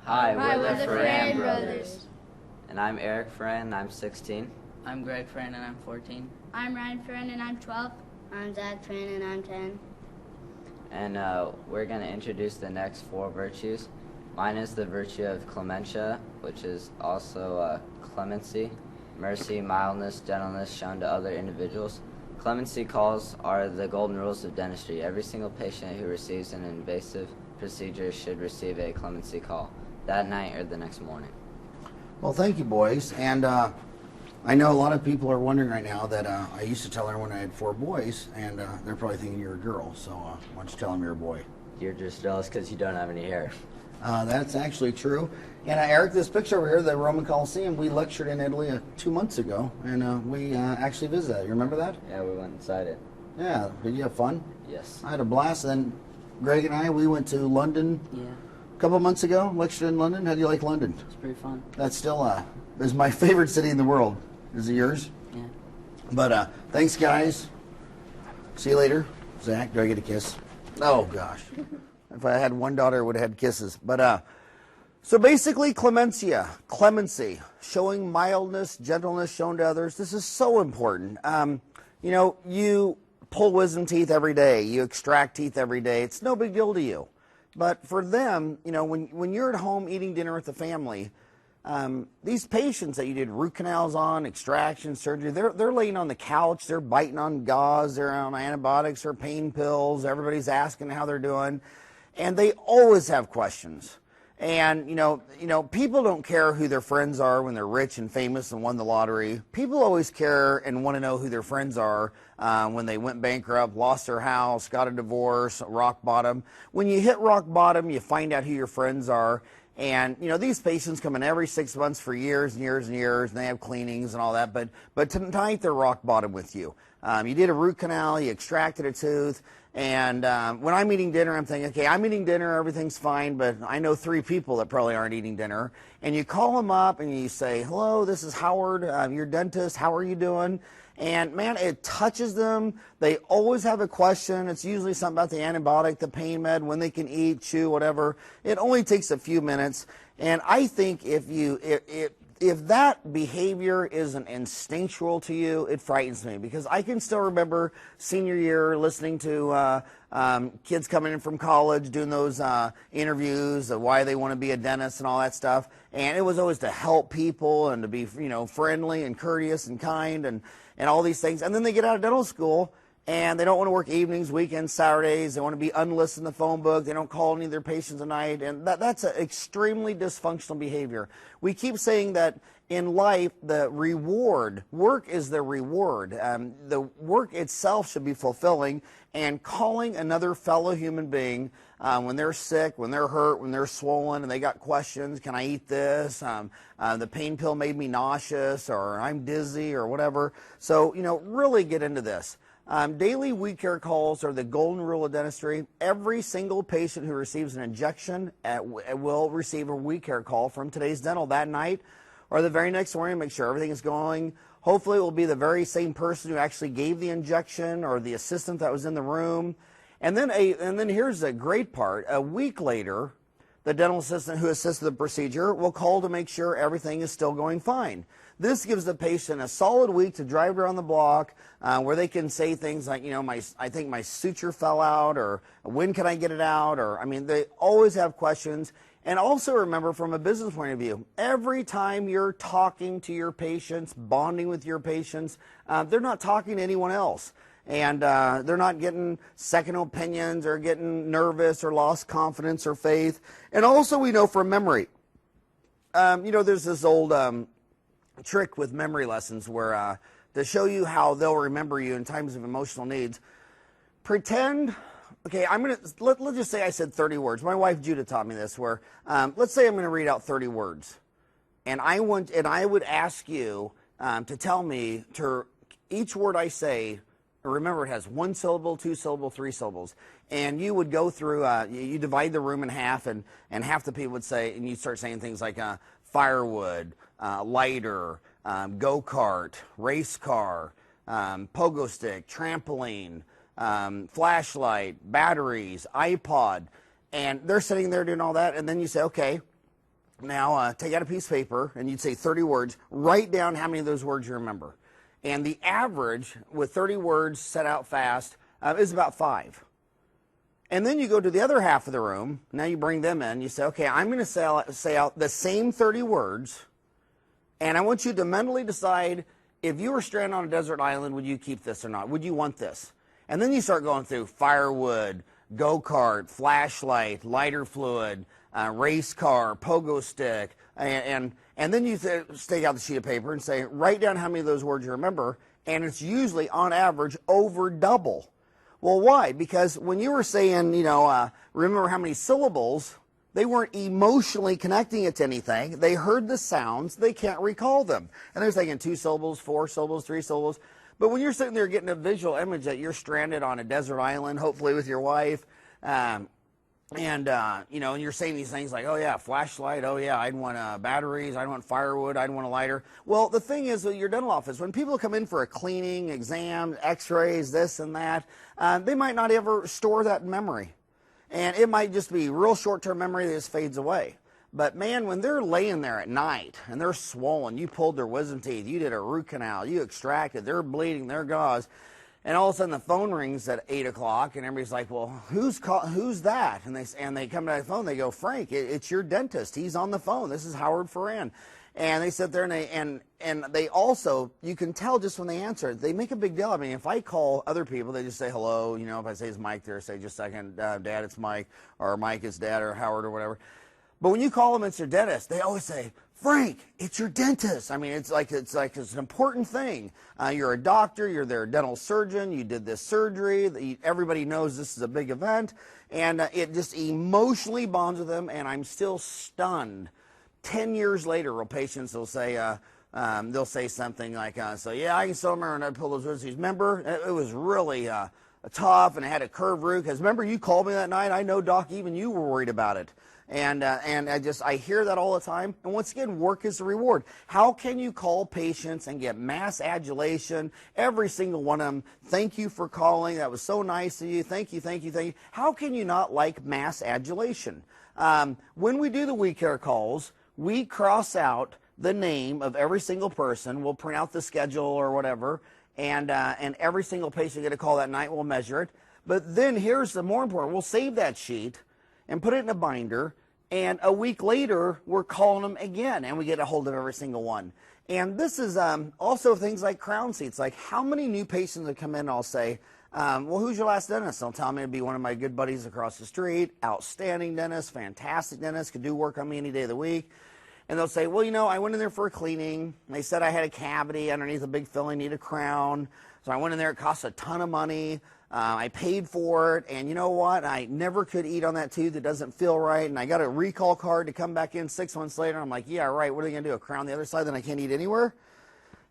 Hi, Hi, we're the Ferran brothers. And I'm Eric Ferran, I'm 16. I'm Greg Ferran, and I'm 14. I'm Ryan Ferran, and I'm 12. I'm Zach Ferran, and I'm 10. And we're going to introduce the next 4 virtues. Mine is the virtue of clementia, which is also clemency, mercy, mildness, gentleness shown to other individuals. Clemency calls are the golden rules of dentistry. Every single patient who receives an invasive procedure should receive a clemency call that night or the next morning. Well, thank you, boys. And I know a lot of people are wondering right now that I used to tell everyone I had 4 boys, and they're probably thinking you're a girl. So why don't you tell them you're a boy? You're just jealous because you don't have any hair. That's actually true. And Eric, this picture over here, the Roman Colosseum, we lectured in Italy 2 months ago, and we actually visited that. You remember that? Yeah, we went inside it. Yeah. Did you have fun? Yes. I had a blast. And then Greg and I, we went to London a couple months ago, lectured in London. How do you like London? It's pretty fun. That's still is my favorite city in the world. Is it yours? Yeah. But thanks, guys. See you later. Zach, do I get a kiss? Oh, gosh. If I had one daughter, I would have had kisses. But so basically, clemency, showing mildness, gentleness shown to others. This is so important. You know, you pull wisdom teeth every day. You extract teeth every day. It's no big deal to you. But for them, you know, when you're at home eating dinner with the family, these patients that you did root canals on, extraction, surgery, they're laying on the couch, they're biting on gauze, they're on antibiotics or pain pills, everybody's asking how they're doing, and they always have questions. And, you know, people don't care who their friends are when they're rich and famous and won the lottery. People always care and want to know who their friends are when they went bankrupt, lost their house, got a divorce, rock bottom. When you hit rock bottom, you find out who your friends are. And, you know, these patients come in every 6 months for years and years and years, and they have cleanings and all that. But tonight, they're rock bottom with you. You did a root canal, you extracted a tooth, and when I'm eating dinner, I'm thinking, okay, I'm eating dinner, everything's fine, but I know 3 people that probably aren't eating dinner. And you call them up and you say, hello, this is Howard, your dentist, how are you doing? And man, it touches them. They always have a question. It's usually something about the antibiotic, the pain med, when they can eat, chew, whatever. It only takes a few minutes. And I think if that behavior isn't instinctual to you, it frightens me, because I can still remember senior year listening to kids coming in from college doing those interviews of why they want to be a dentist and all that stuff. And it was always to help people and to be, you know, friendly and courteous and kind and all these things. And then they get out of dental school and they don't want to work evenings, weekends, Saturdays. They want to be unlisted in the phone book. They don't call any of their patients at night. And that's an extremely dysfunctional behavior. We keep saying that in life, the reward, work is the reward. The work itself should be fulfilling, and calling another fellow human being when they're sick, when they're hurt, when they're swollen, and they got questions, can I eat this? The pain pill made me nauseous, or I'm dizzy, or whatever. So, you know, really get into this. Daily wound care calls are the golden rule of dentistry. Every single patient who receives an injection will receive a wound care call from Today's Dental that night or the very next morning. Make sure everything is going. Hopefully it will be the very same person who actually gave the injection or the assistant that was in the room. And then here's the great part. A week later, the dental assistant who assisted the procedure will call to make sure everything is still going fine. This gives the patient a solid week to drive around the block where they can say things like, you know, I think my suture fell out, or when can I get it out? Or, I mean, they always have questions. And also remember, from a business point of view, every time you're talking to your patients, bonding with your patients, they're not talking to anyone else. And they're not getting second opinions or getting nervous or lost confidence or faith. And also we know from memory, you know, there's this old trick with memory lessons where to show you how they'll remember you in times of emotional needs. Pretend, okay, let's just say I said 30 words. My wife Judah taught me this, where let's say I'm going to read out 30 words, and I would ask you to tell me to each word I say. Remember, it has 1 syllable, 2 syllable, 3 syllables, and you would go through. You divide the room in half, and half the people would say, and you start saying things like firewood, lighter, go-kart, race car, pogo stick, trampoline, flashlight, batteries, iPod, and they're sitting there doing all that, and then you say, okay, Now, take out a piece of paper, and you'd say 30 words. Write down how many of those words you remember. And the average, with 30 words set out fast, is about 5. And then you go to the other half of the room. Now you bring them in. You say, okay, I'm going to say out the same 30 words, and I want you to mentally decide, if you were stranded on a desert island, would you keep this or not? Would you want this? And then you start going through firewood, go-kart, flashlight, lighter fluid, race car, pogo stick, and then you take out the sheet of paper and say, write down how many of those words you remember, and it's usually, on average, over double. Well, why? Because when you were saying, remember how many syllables, they weren't emotionally connecting it to anything. They heard the sounds, they can't recall them. And they're thinking 2 syllables, 4 syllables, 3 syllables. But when you're sitting there getting a visual image that you're stranded on a desert island, hopefully with your wife, and you're saying these things like, oh yeah, flashlight, oh yeah, I'd want batteries, I'd want firewood, I'd want a lighter. Well, the thing is with your dental office, when people come in for a cleaning, exam, x-rays, this and that, they might not ever store that in memory. And it might just be real short-term memory that just fades away. But man, when they're laying there at night and they're swollen, you pulled their wisdom teeth, you did a root canal, you extracted, they're bleeding, they're gauze, and all of a sudden the phone rings at 8 o'clock, and everybody's like, well, who's that? And they come to the phone, they go, Frank, it's your dentist. He's on the phone. This is Howard Ferran. And they sit there and they also, you can tell just when they answer, they make a big deal. I mean, if I call other people, they just say hello. If I say it's Mike, they say just a second, Dad, it's Mike, or Mike, it's Dad, or Howard, or whatever. But when you call them, it's your dentist, they always say, Frank, it's your dentist. I mean, it's an important thing. You're a doctor, you're their dental surgeon, you did this surgery, everybody knows this is a big event, and it just emotionally bonds with them, and I'm still stunned. 10 years later, patients will say, they'll say something like, so yeah, I can still remember when I pulled those roots. Remember, it was really tough, and it had a curved root, because remember you called me that night? I know, Doc, even you were worried about it. And I hear that all the time. And once again, work is the reward. How can you call patients and get mass adulation? Every single one of them, thank you for calling. That was so nice of you. Thank you, thank you, thank you. How can you not like mass adulation? When we do the We Care calls, we cross out the name of every single person. We'll print out the schedule or whatever. And every single patient get a call that night. We'll measure it. But then here's the more important. We'll save that sheet and put it in a binder, and a week later, we're calling them again, and we get a hold of every single one. And this is also things like crown seats. Like, how many new patients that come in, I'll say, well, who's your last dentist? They'll tell me it'd be one of my good buddies across the street, outstanding dentist, fantastic dentist, could do work on me any day of the week. And they'll say, well, I went in there for a cleaning. They said I had a cavity underneath a big filling, need a crown. So I went in there, it cost a ton of money. I paid for it, and you know what? I never could eat on that tooth. It doesn't feel right, and I got a recall card to come back in 6 months later. I'm like, yeah, right. What are they going to do, a crown the other side, then I can't eat anywhere?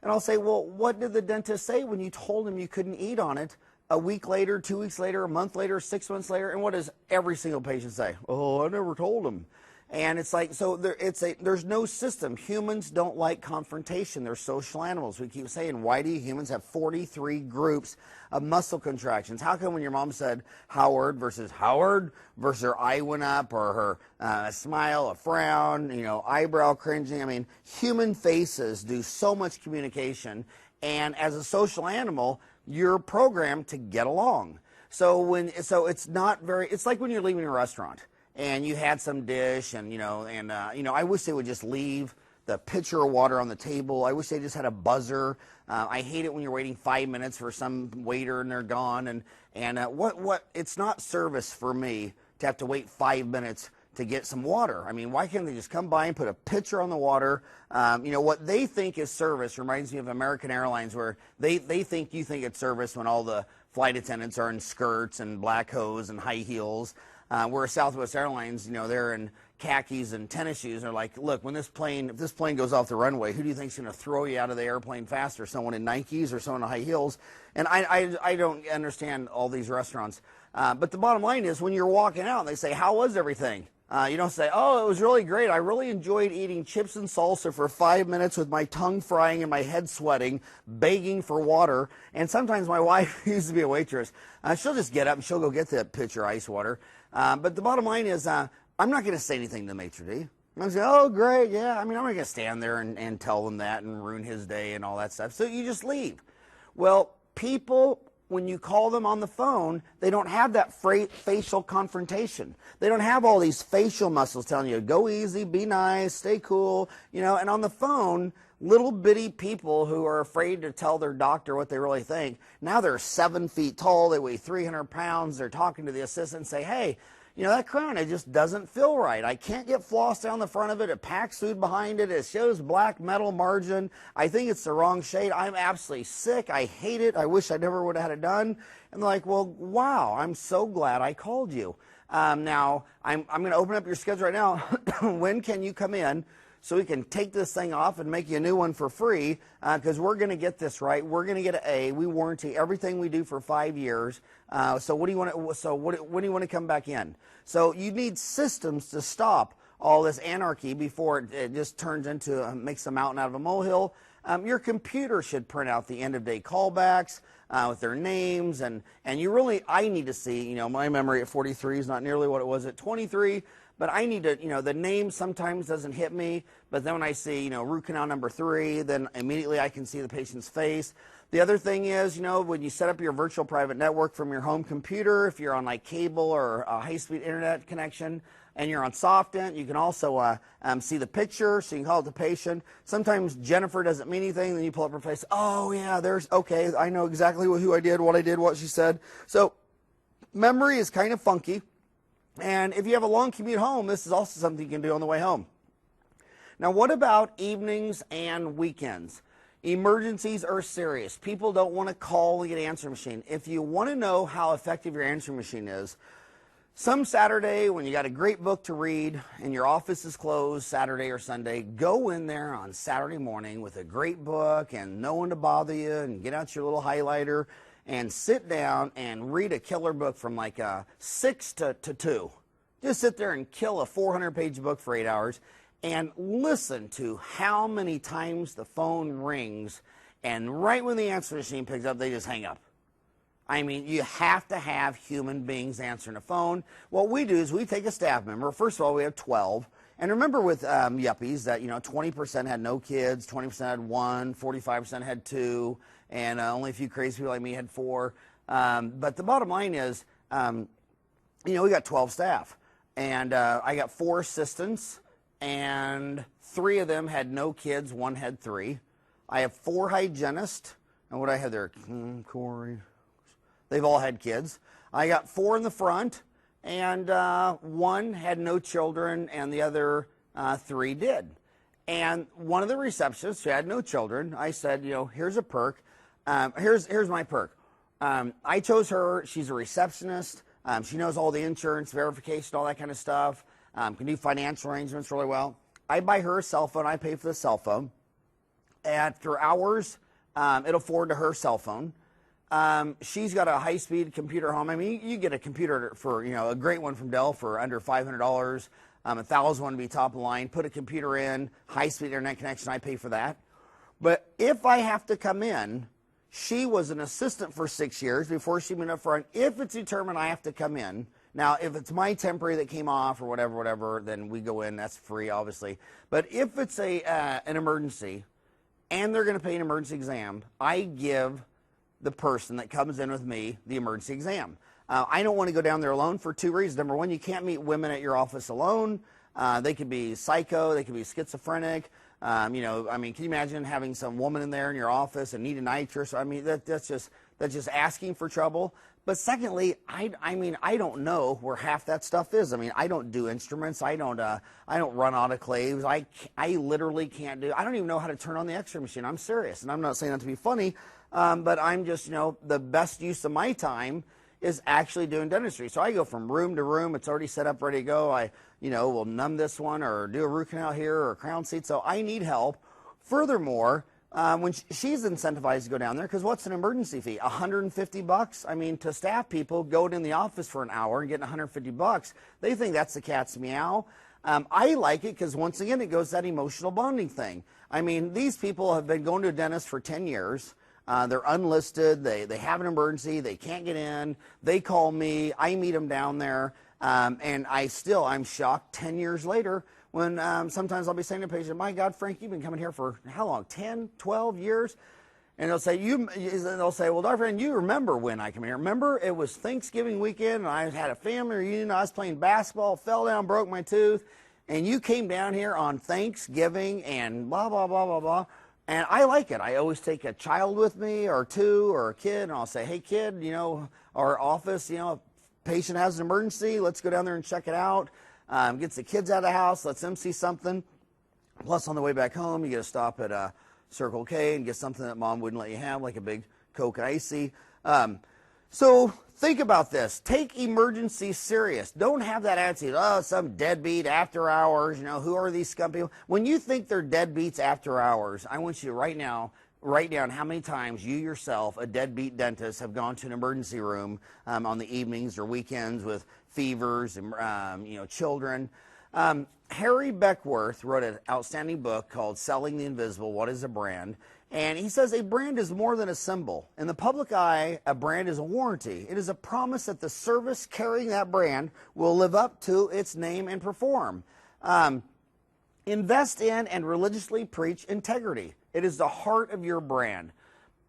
And I'll say, well, what did the dentist say when you told him you couldn't eat on it a week later, 2 weeks later, a month later, 6 months later? And what does every single patient say? Oh, I never told him. And it's like, so there's no system. Humans don't like confrontation. They're social animals. We keep saying, why do humans have 43 groups of muscle contractions? How come when your mom said Howard versus her eye went up, or her a smile, a frown, eyebrow cringing? I mean, human faces do so much communication. And as a social animal, you're programmed to get along. So it's not very, it's like when you're leaving a restaurant and you had some dish, and I wish they would just leave the pitcher of water on the table. I wish they just had a buzzer. I hate it when you're waiting 5 minutes for some waiter and they're gone. And what it's not service for me to have to wait 5 minutes to get some water. I mean, why can't they just come by and put a pitcher on the water? What they think is service reminds me of American Airlines, where they think you think it's service when all the flight attendants are in skirts and black hose and high heels. Where Southwest Airlines, they're in khakis and tennis shoes. And they're like, look, if this plane goes off the runway, who do you think's going to throw you out of the airplane faster? Someone in Nikes or someone in high heels? And I don't understand all these restaurants. But the bottom line is, when you're walking out and they say, how was everything? You don't say, oh, it was really great. I really enjoyed eating chips and salsa for 5 minutes with my tongue frying and my head sweating, begging for water. And sometimes my wife used to be a waitress. She'll just get up and she'll go get that pitcher of ice water. But the bottom line is, I'm not going to say anything to the maitre d'. I say, oh, great, yeah. I mean, I'm not going to stand there and tell them that and ruin his day and all that stuff. So you just leave. Well, people, when you call them on the phone, they don't have that facial confrontation. They don't have all these facial muscles telling you, go easy, be nice, stay cool, you know, and on the phone, little bitty people who are afraid to tell their doctor what they really think. Now they're 7 feet tall, they weigh 300 pounds, they're talking to the assistant and say, hey, you know, that crown, it just doesn't feel right. I can't get floss down the front of it. It packs food behind it. It shows black metal margin. I think it's the wrong shade. I'm absolutely sick. I hate it. I wish I never would have had it done. And they're like, well, wow, I'm so glad I called you. Now, I'm going to open up your schedule right now. When can you come in so we can take this thing off and make you a new one for free? Because we're going to get this right. We're going to get an A. We warranty everything we do for 5 years. So what do you want to? So when do you want to come back in? So you need systems to stop all this anarchy before it just turns into makes a mountain out of a molehill. Your computer should print out the end of day callbacks with their names, and you really, I need to see. You know, my memory at 43 is not nearly what it was at 23. But I need to, you know, the name sometimes doesn't hit me, but then when I see, you know, root canal number 3, then immediately I can see the patient's face. The other thing is, you know, when you set up your virtual private network from your home computer, if you're on like cable or a high-speed internet connection, and you're on SoftDent, you can also see the picture, so you can call it the patient. Sometimes Jennifer doesn't mean anything, then you pull up her face, oh yeah, okay, I know exactly who I did, what she said. So memory is kind of funky. And if you have a long commute home, this is also something you can do on the way home. Now, what about evenings and weekends? Emergencies are serious. People don't want to call and get an answering machine. If you want to know how effective your answering machine is, some Saturday when you got a great book to read and your office is closed Saturday or Sunday, go in there on Saturday morning with a great book and no one to bother you, and get out your little highlighter and sit down and read a killer book from like 6 to 2. Just sit there and kill a 400-page book for 8 hours and listen to how many times the phone rings, and right when the answer machine picks up, they just hang up. I mean, you have to have human beings answering the phone. What we do is we take a staff member. First of all, we have 12. And remember with yuppies that, you know, 20% had no kids, 20% had 1, 45% had 2, and only a few crazy people like me had 4. But the bottom line is, you know, we got 12 staff. And I got 4 assistants, and 3 of them had no kids, 1 had 3. I have 4 hygienists. And what I have there, Corey, they've all had kids. I got 4 in the front, and 1 had no children, and the other 3 did. And one of the receptionists who had no children, I said, you know, here's a perk. Here's my perk. I chose her. She's a receptionist. She knows all the insurance, verification, all that kind of stuff. Can do financial arrangements really well. I buy her a cell phone. I pay for the cell phone. After hours, it'll forward to her cell phone. She's got a high-speed computer home. I mean, you get a computer for, you know, a great one from Dell for under $500. $1,000 one to be top of the line. Put a computer in, high-speed internet connection. I pay for that. But if I have to come in, she was an assistant for 6 years before she went up front. If it's determined I have to come in, now if it's my temporary that came off or whatever, then we go in. That's free, obviously. But if it's an emergency and they're going to pay an emergency exam, I give the person that comes in with me the emergency exam. I don't want to go down there alone for 2 reasons. Number one, you can't meet women at your office alone. They could be psycho, they could be schizophrenic. You know, I mean, can you imagine having some woman in there in your office and need a nitrous? I mean, that's just asking for trouble. But secondly, I don't know where half that stuff is. I mean, I don't do instruments. I don't run autoclaves. I literally can't do. I don't even know how to turn on the X-ray machine. I'm serious, and I'm not saying that to be funny. But I'm just, you know, the best use of my time is actually doing dentistry. So I go from room to room. It's already set up, ready to go. I, you know, will numb this one or do a root canal here or a crown seat. So I need help. Furthermore, when she's incentivized to go down there, because what's an emergency fee? $150? I mean, to staff people, going in the office for an hour and getting $150, they think that's the cat's meow. I like it because, once again, it goes that emotional bonding thing. I mean, these people have been going to a dentist for 10 years. They're unlisted. They have an emergency. They can't get in. They call me. I meet them down there. And I'm shocked 10 years later when sometimes I'll be saying to a patient, my God, Frank, you've been coming here for how long, 10, 12 years? And they'll say, well, Dr. Frank, you remember when I came here. Remember, it was Thanksgiving weekend, and I had a family reunion, I was playing basketball, fell down, broke my tooth, and you came down here on Thanksgiving and blah, blah, blah, blah, blah. And I like it. I always take a child with me or two or a kid, and I'll say, hey, kid, our office, if patient has an emergency, let's go down there and check it out. Gets the kids out of the house, lets them see something. Plus, on the way back home, you get to stop at Circle K and get something that mom wouldn't let you have, like a big Coke Icy. So think about this. Take emergency serious. Don't have that attitude, oh, some deadbeat after hours, who are these scum people? When you think they're deadbeats after hours, I want you to right now write down how many times you yourself, a deadbeat dentist, have gone to an emergency room on the evenings or weekends with fevers and children. Harry Beckworth wrote an outstanding book called Selling the Invisible, What is a Brand? And he says a brand is more than a symbol. In the public eye, a brand is a warranty. It is a promise that the service carrying that brand will live up to its name and perform. Invest in and religiously preach integrity. It is the heart of your brand.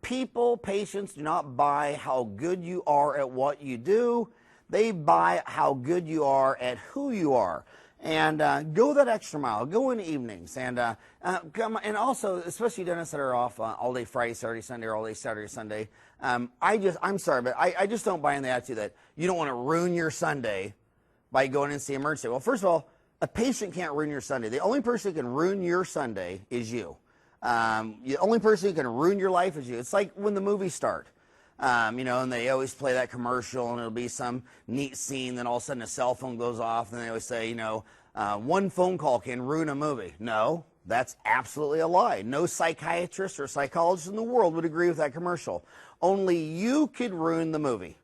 Patients do not buy how good you are at what you do. They buy how good you are at who you are. And go that extra mile. Go in the evenings. And and also, especially dentists that are off all day Friday, Saturday, Sunday, or all day Saturday, Sunday. I'm sorry, but I just don't buy in the attitude that you don't want to ruin your Sunday by going and see emergency. Well, first of all, a patient can't ruin your Sunday. The only person who can ruin your Sunday is you. The only person who can ruin your life is you. It's like when the movies start. And they always play that commercial, and it'll be some neat scene, then all of a sudden a cell phone goes off, and they always say, one phone call can ruin a movie. No, that's absolutely a lie. No psychiatrist or psychologist in the world would agree with that commercial. Only you could ruin the movie.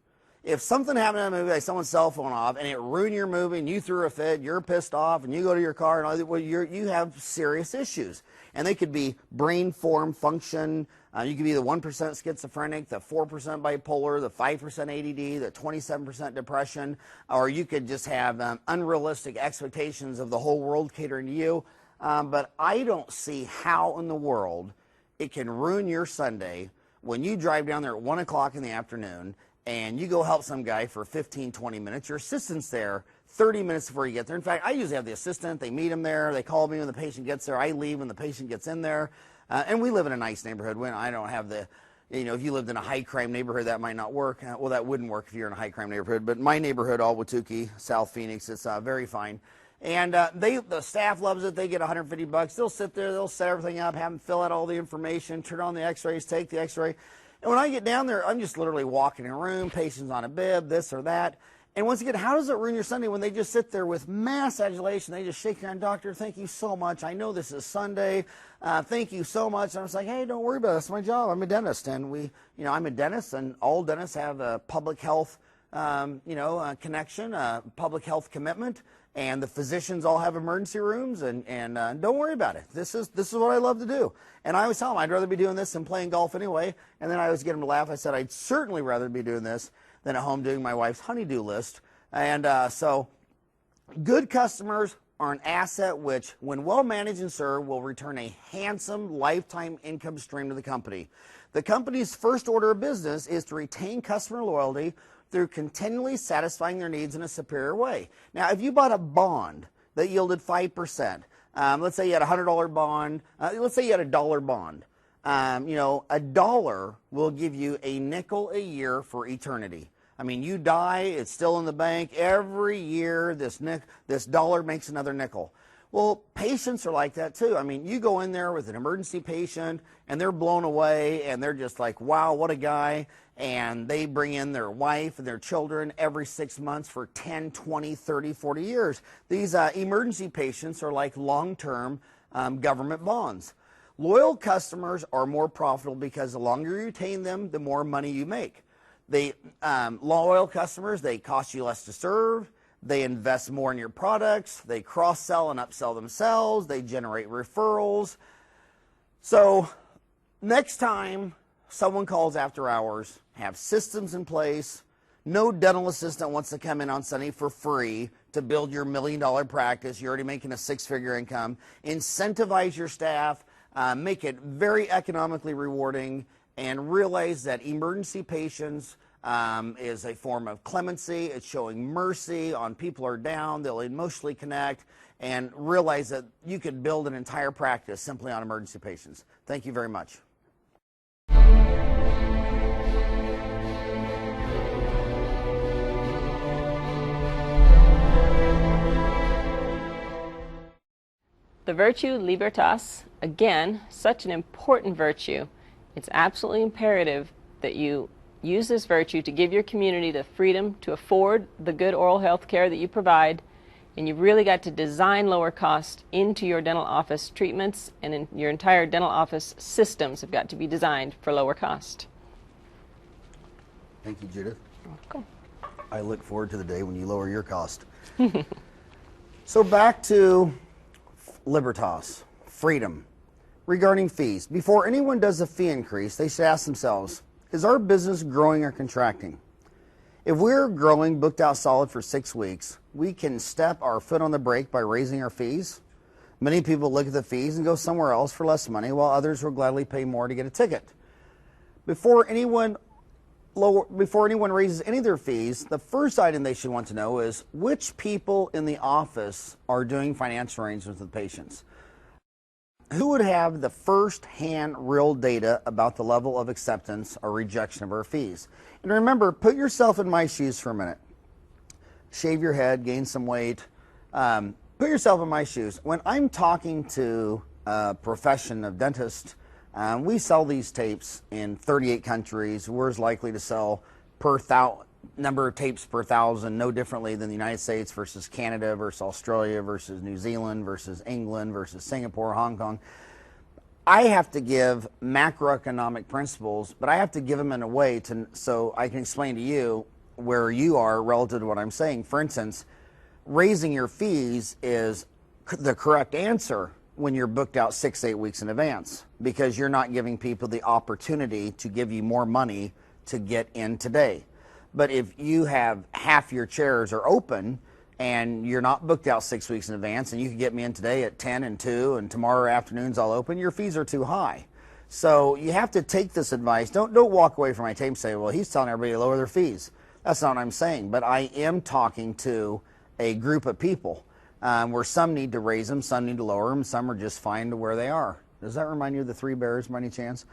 If something happened in a movie, like someone's cell phone off, and it ruined your movie, and you threw a fit, you're pissed off, and you go to your car, and all that, well, you have serious issues. And they could be brain form, function. You could be the 1% schizophrenic, the 4% bipolar, the 5% ADD, the 27% depression, or you could just have unrealistic expectations of the whole world catering to you. But I don't see how in the world it can ruin your Sunday when you drive down there at 1 o'clock in the afternoon and you go help some guy for 15, 20 minutes. Your assistant's there 30 minutes before you get there. In fact, I usually have the assistant. They meet him there. They call me when the patient gets there. I leave when the patient gets in there. And we live in a nice neighborhood. When I don't have the, if you lived in a high-crime neighborhood, that might not work. Well, that wouldn't work if you're in a high-crime neighborhood. But my neighborhood, Ahwatukee, South Phoenix, it's very fine. And the staff loves it. They get $150. They'll sit there. They'll set everything up, have them fill out all the information, turn on the x-rays, take the x-ray. And when I get down there, I'm just literally walking in a room, patients on a bib, this or that. And once again, how does it ruin your Sunday when they just sit there with mass adulation? They just shake your hand, doctor, thank you so much. I know this is Sunday. Thank you so much. And I was like, hey, don't worry about it. It's my job. I'm a dentist. And I'm a dentist, and all dentists have a public health, connection, a public health commitment. And the physicians all have emergency rooms, and don't worry about it. This is what I love to do. And I always tell them I'd rather be doing this than playing golf anyway. And then I always get them to laugh. I said I'd certainly rather be doing this than at home doing my wife's honey-do list. And so good customers are an asset which, when well managed and served, will return a handsome lifetime income stream to the company. The company's first order of business is to retain customer loyalty through continually satisfying their needs in a superior way. Now, if you bought a bond that yielded 5%, let's say you had a $100 bond, let's say you had a dollar bond, a dollar will give you a nickel a year for eternity. I mean, you die, it's still in the bank. Every year, this dollar makes another nickel. Well, patients are like that too. I mean, you go in there with an emergency patient, and they're blown away, and they're just like, wow, what a guy. And they bring in their wife and their children every 6 months for 10, 20, 30, 40 years. These emergency patients are like long-term government bonds. Loyal customers are more profitable because the longer you retain them, the more money you make. Loyal customers, they cost you less to serve. They invest more in your products. They cross-sell and upsell themselves. They generate referrals. So next time someone calls after hours, have systems in place, No dental assistant wants to come in on Sunday for free to build your $1 million practice. You're already making a 6-figure income. Incentivize your staff, make it very economically rewarding, and realize that emergency patients is a form of clemency. It's showing mercy on people who are down. They'll emotionally connect, and realize that you could build an entire practice simply on emergency patients. Thank you very much. The virtue libertas, again, such an important virtue. It's absolutely imperative that you use this virtue to give your community the freedom to afford the good oral health care that you provide, and you've really got to design lower cost into your dental office treatments, and in your entire dental office systems have got to be designed for lower cost. Thank you, Judith. Welcome. I look forward to the day when you lower your cost. So back to libertas, freedom. Regarding fees, before anyone does a fee increase, they should ask themselves, is our business growing or contracting? If we're growing, booked out solid for 6 weeks, we can step our foot on the brake by raising our fees. Many people look at the fees and go somewhere else for less money, while others will gladly pay more to get a ticket. Before anyone raises any of their fees, the first item they should want to know is which people in the office are doing financial arrangements with patients. Who would have the first-hand real data about the level of acceptance or rejection of our fees? And remember, put yourself in my shoes for a minute. Shave your head, gain some weight. Put yourself in my shoes. When I'm talking to a profession of dentist, we sell these tapes in 38 countries. We're as likely to sell per number of tapes per thousand, no differently than the United States versus Canada versus Australia versus New Zealand versus England versus Singapore, Hong Kong. I have to give macroeconomic principles, but I have to give them in a way so I can explain to you where you are relative to what I'm saying. For instance, raising your fees is the correct answer when you're booked out 6-8 weeks in advance, because you're not giving people the opportunity to give you more money to get in today. But if you have half your chairs are open and you're not booked out 6 weeks in advance, and you can get me in today at 10 and 2 and tomorrow afternoon's all open, your fees are too high. So you have to take this advice. Don't walk away from my tape and say, well, he's telling everybody to lower their fees. That's not what I'm saying. But I am talking to a group of people where some need to raise them, some need to lower them, some are just fine to where they are. Does that remind you of the Three Bears by any chance?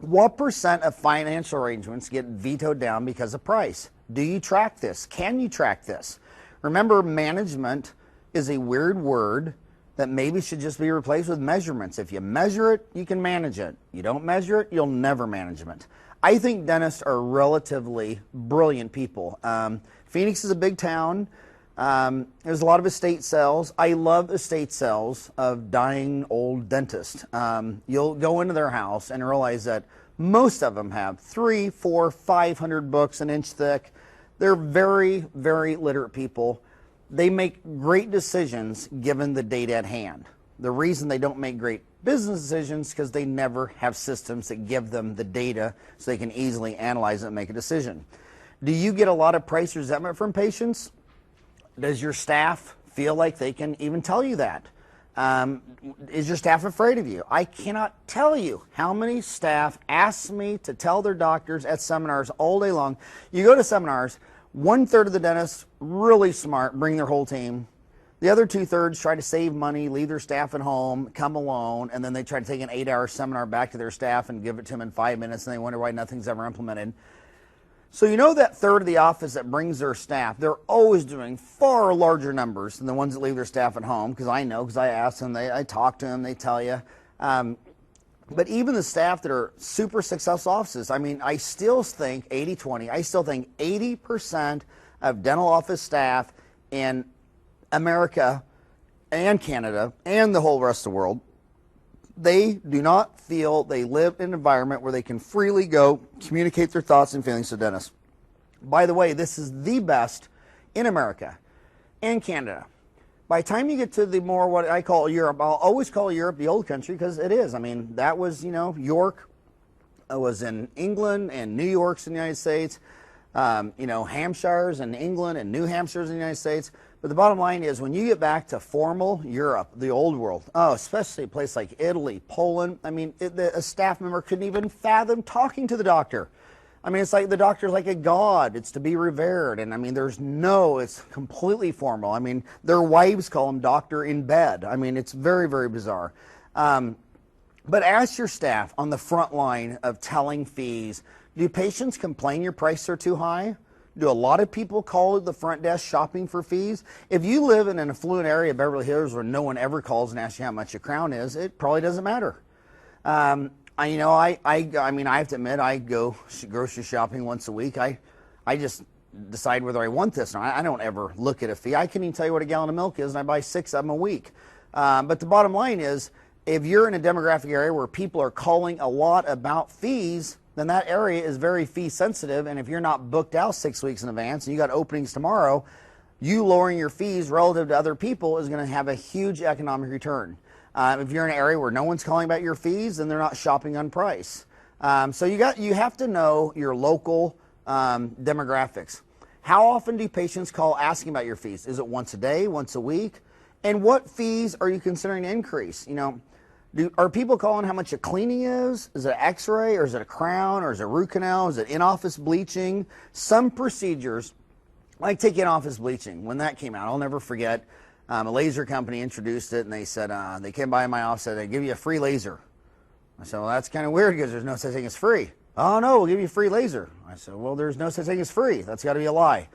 What percent of financial arrangements get vetoed down because of price? Do you track this? Can you track this? Remember, management is a weird word that maybe should just be replaced with measurements. If you measure it, you can manage it. You don't measure it, you'll never manage it. I think dentists are relatively brilliant people. Phoenix is a big town. There's a lot of estate sales. I love estate sales of dying old dentists. You'll go into their house and realize that most of them have 300, 400, 500 books an inch thick. They're very, very literate people. They make great decisions given the data at hand. The reason they don't make great business decisions is because they never have systems that give them the data so they can easily analyze it and make a decision. Do you get a lot of price resentment from patients? Does your staff feel like they can even tell you that? Is your staff afraid of you? I cannot tell you how many staff ask me to tell their doctors at seminars all day long. You go to seminars, 1/3 of the dentists, really smart, bring their whole team. The other 2/3 try to save money, leave their staff at home, come alone, and then they try to take an 8-hour seminar back to their staff and give it to them in 5 minutes, and they wonder why nothing's ever implemented. So you know that third of the office that brings their staff, they're always doing far larger numbers than the ones that leave their staff at home, because I know, because I ask them, I talk to them, they tell you. But even the staff that are super successful offices, I mean, I still think 80-20, I still think 80% of dental office staff in America and Canada and the whole rest of the world, they do not feel they live in an environment where they can freely go communicate their thoughts and feelings to dentists. By the way, this is the best in America and Canada. By the time you get to the more what I call Europe, I'll always call Europe the old country because it is. I mean, that was, York was in England and New York's in the United States. Hampshires and England and New Hampshires in the United States. But the bottom line is when you get back to formal Europe, the old world, especially a place like Italy, Poland, a staff member couldn't even fathom talking to the doctor. It's like the doctor's like a god. It's to be revered. And it's completely formal. Their wives call him doctor in bed. It's very, very bizarre. But ask your staff on the front line of telling fees, do patients complain your prices are too high? Do a lot of people call the front desk shopping for fees? If you live in an affluent area of Beverly Hills where no one ever calls and asks you how much a crown is, it probably doesn't matter. I have to admit, I go grocery shopping once a week. I just decide whether I want this or not. I don't ever look at a fee. I can even tell you what a gallon of milk is, and I buy 6 of them a week. But the bottom line is, if you're in a demographic area where people are calling a lot about fees, then that area is very fee sensitive. And if you're not booked out 6 weeks in advance and you got openings tomorrow, you lowering your fees relative to other people is going to have a huge economic return. If you're in an area where no one's calling about your fees, then they're not shopping on price. So you have to know your local demographics. How often do patients call asking about your fees? Is it once a day, once a week? And what fees are you considering to increase? Are people calling how much a cleaning is? Is it an x-ray, or is it a crown, or is it a root canal? Is it in-office bleaching? Some procedures, like take in-office bleaching, when that came out, I'll never forget, a laser company introduced it, and they said, they came by my office and said, they give you a free laser. I said, well, that's kind of weird because there's no such thing as free. Oh, no, we'll give you a free laser. I said, well, there's no such thing as free. That's got to be a lie.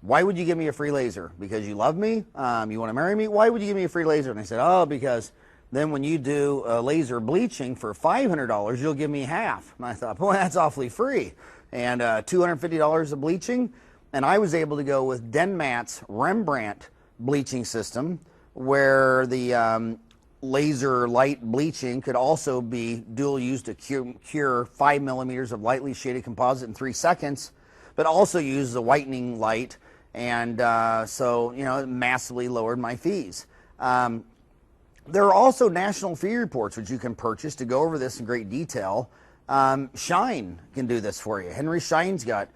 Why would you give me a free laser? Because you love me? You want to marry me? Why would you give me a free laser? And they said, oh, because then when you do laser bleaching for $500, you'll give me half. And I thought, boy, that's awfully free. And $250 of bleaching. And I was able to go with Denmat's Rembrandt bleaching system, where the laser light bleaching could also be dual used to cure 5 millimeters of lightly shaded composite in 3 seconds, but also use the whitening light. And so it massively lowered my fees. There are also national fee reports which you can purchase to go over this in great detail. Shine can do this for you. Henry Shine's got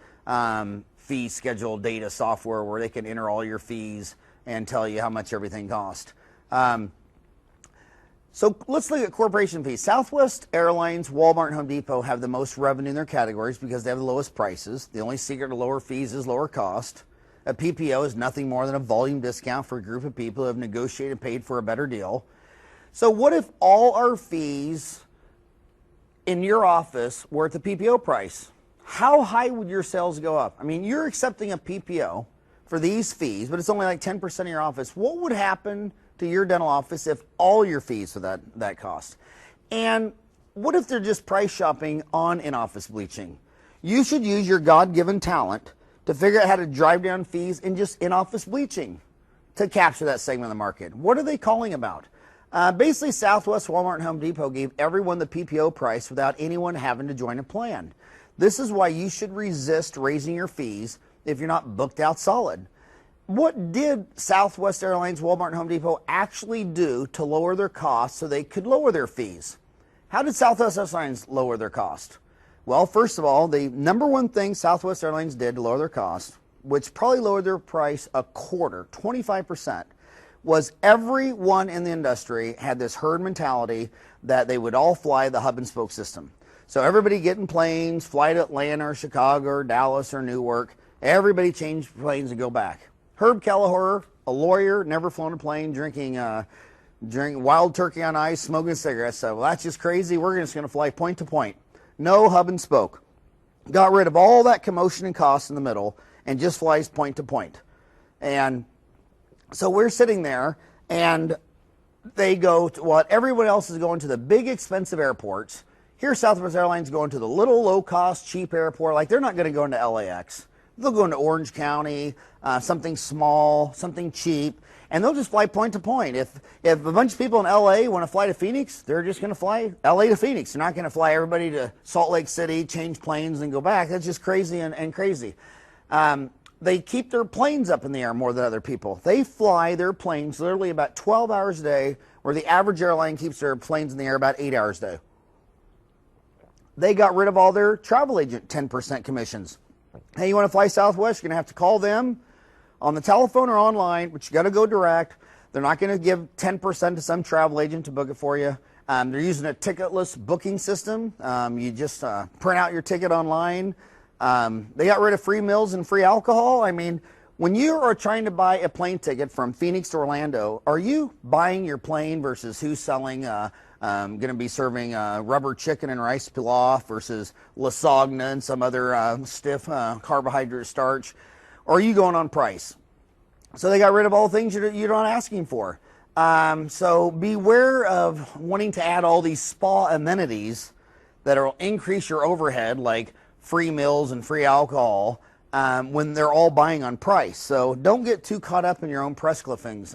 fee schedule data software where they can enter all your fees and tell you how much everything costs. So let's look at corporation fees. Southwest Airlines, Walmart, and Home Depot have the most revenue in their categories because they have the lowest prices. The only secret to lower fees is lower cost. A PPO is nothing more than a volume discount for a group of people who have negotiated and paid for a better deal. So what if all our fees in your office were at the PPO price? How high would your sales go up? You're accepting a PPO for these fees, but it's only like 10% of your office. What would happen to your dental office if all your fees were that cost? And what if they're just price shopping on in-office bleaching? You should use your God-given talent to figure out how to drive down fees in just in-office bleaching to capture that segment of the market. What are they calling about? Basically, Southwest, Walmart, and Home Depot gave everyone the PPO price without anyone having to join a plan. This is why you should resist raising your fees if you're not booked out solid. What did Southwest Airlines, Walmart, and Home Depot actually do to lower their costs so they could lower their fees? How did Southwest Airlines lower their cost? Well, first of all, the number one thing Southwest Airlines did to lower their cost, which probably lowered their price a quarter, 25%, was everyone in the industry had this herd mentality that they would all fly the hub and spoke system. So everybody get in planes, fly to Atlanta or Chicago or Dallas or Newark. Everybody change planes and go back. Herb Kelleher, a lawyer, never flown a plane, drinking wild turkey on ice, smoking cigarettes. So, well, that's just crazy. We're just going to fly point to point. No hub and spoke. Got rid of all that commotion and cost in the middle and just flies point to point. And so we're sitting there, and they go to what everyone else is going to the big expensive airports. Here, Southwest Airlines going to the little low-cost, cheap airport. Like, they're not going to go into LAX. They'll go into Orange County, something small, something cheap, and they'll just fly point to point. If a bunch of people in LA want to fly to Phoenix, they're just going to fly LA to Phoenix. They're not going to fly everybody to Salt Lake City, change planes, and go back. That's just crazy and crazy. They keep their planes up in the air more than other people. They fly their planes literally about 12 hours a day, where the average airline keeps their planes in the air about 8 hours a day. They got rid of all their travel agent 10% commissions. Hey, you want to fly Southwest? You're going to have to call them on the telephone or online, but you got to go direct. They're not going to give 10% to some travel agent to book it for you. They're using a ticketless booking system. You just print out your ticket online. They got rid of free meals and free alcohol. I mean, when you are trying to buy a plane ticket from Phoenix to Orlando, are you buying your plane versus who's selling, going to be serving rubber chicken and rice pilaf versus lasagna and some other stiff carbohydrate starch? Or are you going on price? So they got rid of all the things you're not asking for. So beware of wanting to add all these spa amenities that will increase your overhead, like free meals and free alcohol, when they're all buying on price. So don't get too caught up in your own press clippings.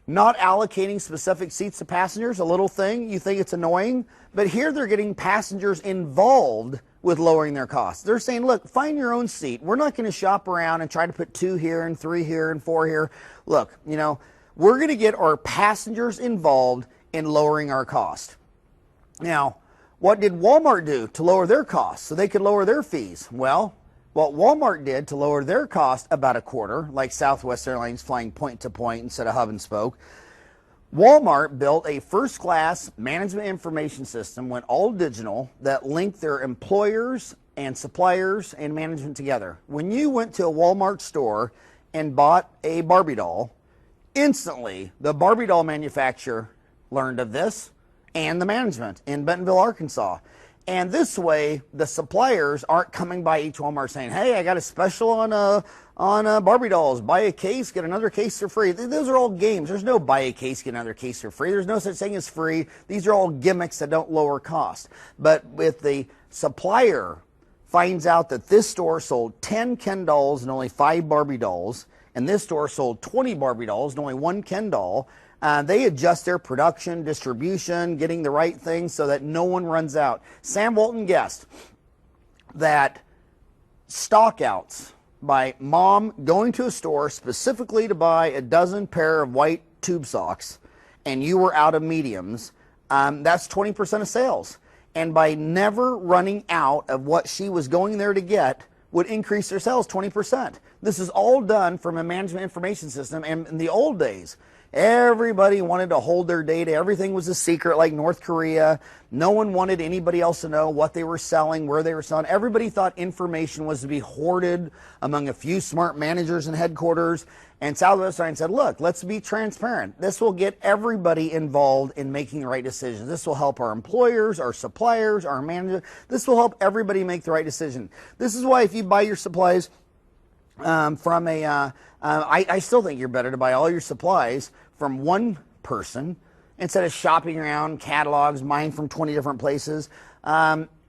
Not allocating specific seats to passengers, a little thing, you think it's annoying, but here they're getting passengers involved with lowering their costs. They're saying, look, find your own seat. We're not going to shop around and try to put 2 here and 3 here and 4 here. Look, you know, we're going to get our passengers involved in lowering our cost. Now, what did Walmart do to lower their costs so they could lower their fees? Well, what Walmart did to lower their cost about a quarter, like Southwest Airlines flying point to point instead of hub and spoke, Walmart built a first-class management information system, went all digital, that linked their employers and suppliers and management together. When you went to a Walmart store and bought a Barbie doll, instantly the Barbie doll manufacturer learned of this and the management in Bentonville, Arkansas. And this way, the suppliers aren't coming by each Walmart saying, hey, I got a special on Barbie dolls. Buy a case, get another case for free. Those are all games. There's no buy a case, get another case for free. There's no such thing as free. These are all gimmicks that don't lower cost. But if the supplier finds out that this store sold 10 Ken dolls and only 5 Barbie dolls, and this store sold 20 Barbie dolls and only 1 Ken doll, they adjust their production, distribution, getting the right things so that no one runs out. Sam Walton guessed that stockouts by mom going to a store specifically to buy a dozen pair of white tube socks and you were out of mediums, that's 20% of sales. And by never running out of what she was going there to get would increase their sales 20%. This is all done from a management information system. And in the old days, everybody wanted to hold their data. Everything was a secret, like North Korea. No one wanted anybody else to know what they were selling, where they were selling. Everybody thought information was to be hoarded among a few smart managers and headquarters. And Southwest Airlines said, look, let's be transparent. This will get everybody involved in making the right decisions. This will help our employers, our suppliers, our managers. This will help everybody make the right decision. This is why if you buy your supplies from a, I still think you're better to buy all your supplies from one person instead of shopping around catalogs, buying from 20 different places.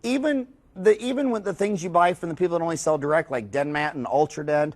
Even with the things you buy from the people that only sell direct, like Denmat and Ultradent,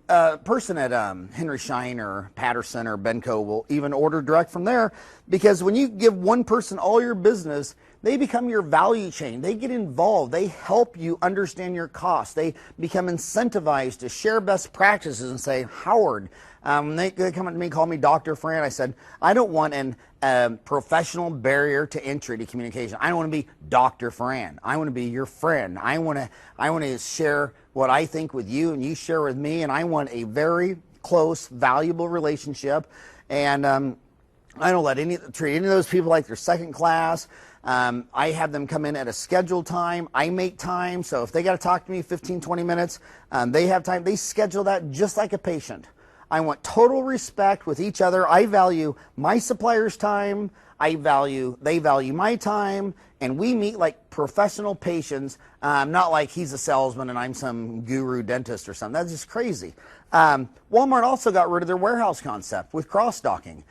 a person at Henry Schein or Patterson or Benco will even order direct from there, because when you give one person all your business, they become your value chain. They get involved. They help you understand your costs. They become incentivized to share best practices and say, Howard, they come up to me, call me Dr. Fran. I said, I don't want an professional barrier to entry to communication. I don't want to be Dr. Fran. I want to be your friend. I want to share what I think with you and you share with me, and I want a very close, valuable relationship. And I don't treat any of those people like they're second class. I have them come in at a scheduled time. I make time. So if they got to talk to me 15, 20 minutes, they have time. They schedule that just like a patient. I want total respect with each other. I value my supplier's time. They value my time. And we meet like professional patients, not like he's a salesman and I'm some guru dentist or something. That's just crazy. Walmart also got rid of their warehouse concept with cross-docking.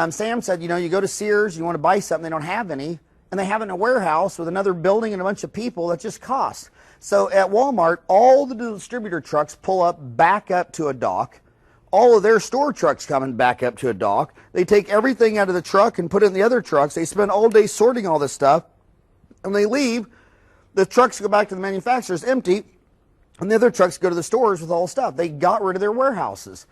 Sam said, you go to Sears, you want to buy something, they don't have any, and they have it in a warehouse with another building and a bunch of people that just cost. So at Walmart, all the distributor trucks pull up, back up to a dock. All of their store trucks coming back up to a dock. They take everything out of the truck and put it in the other trucks. They spend all day sorting all this stuff. And they leave. The trucks go back to the manufacturers empty. And the other trucks go to the stores with all the stuff. They got rid of their warehouses.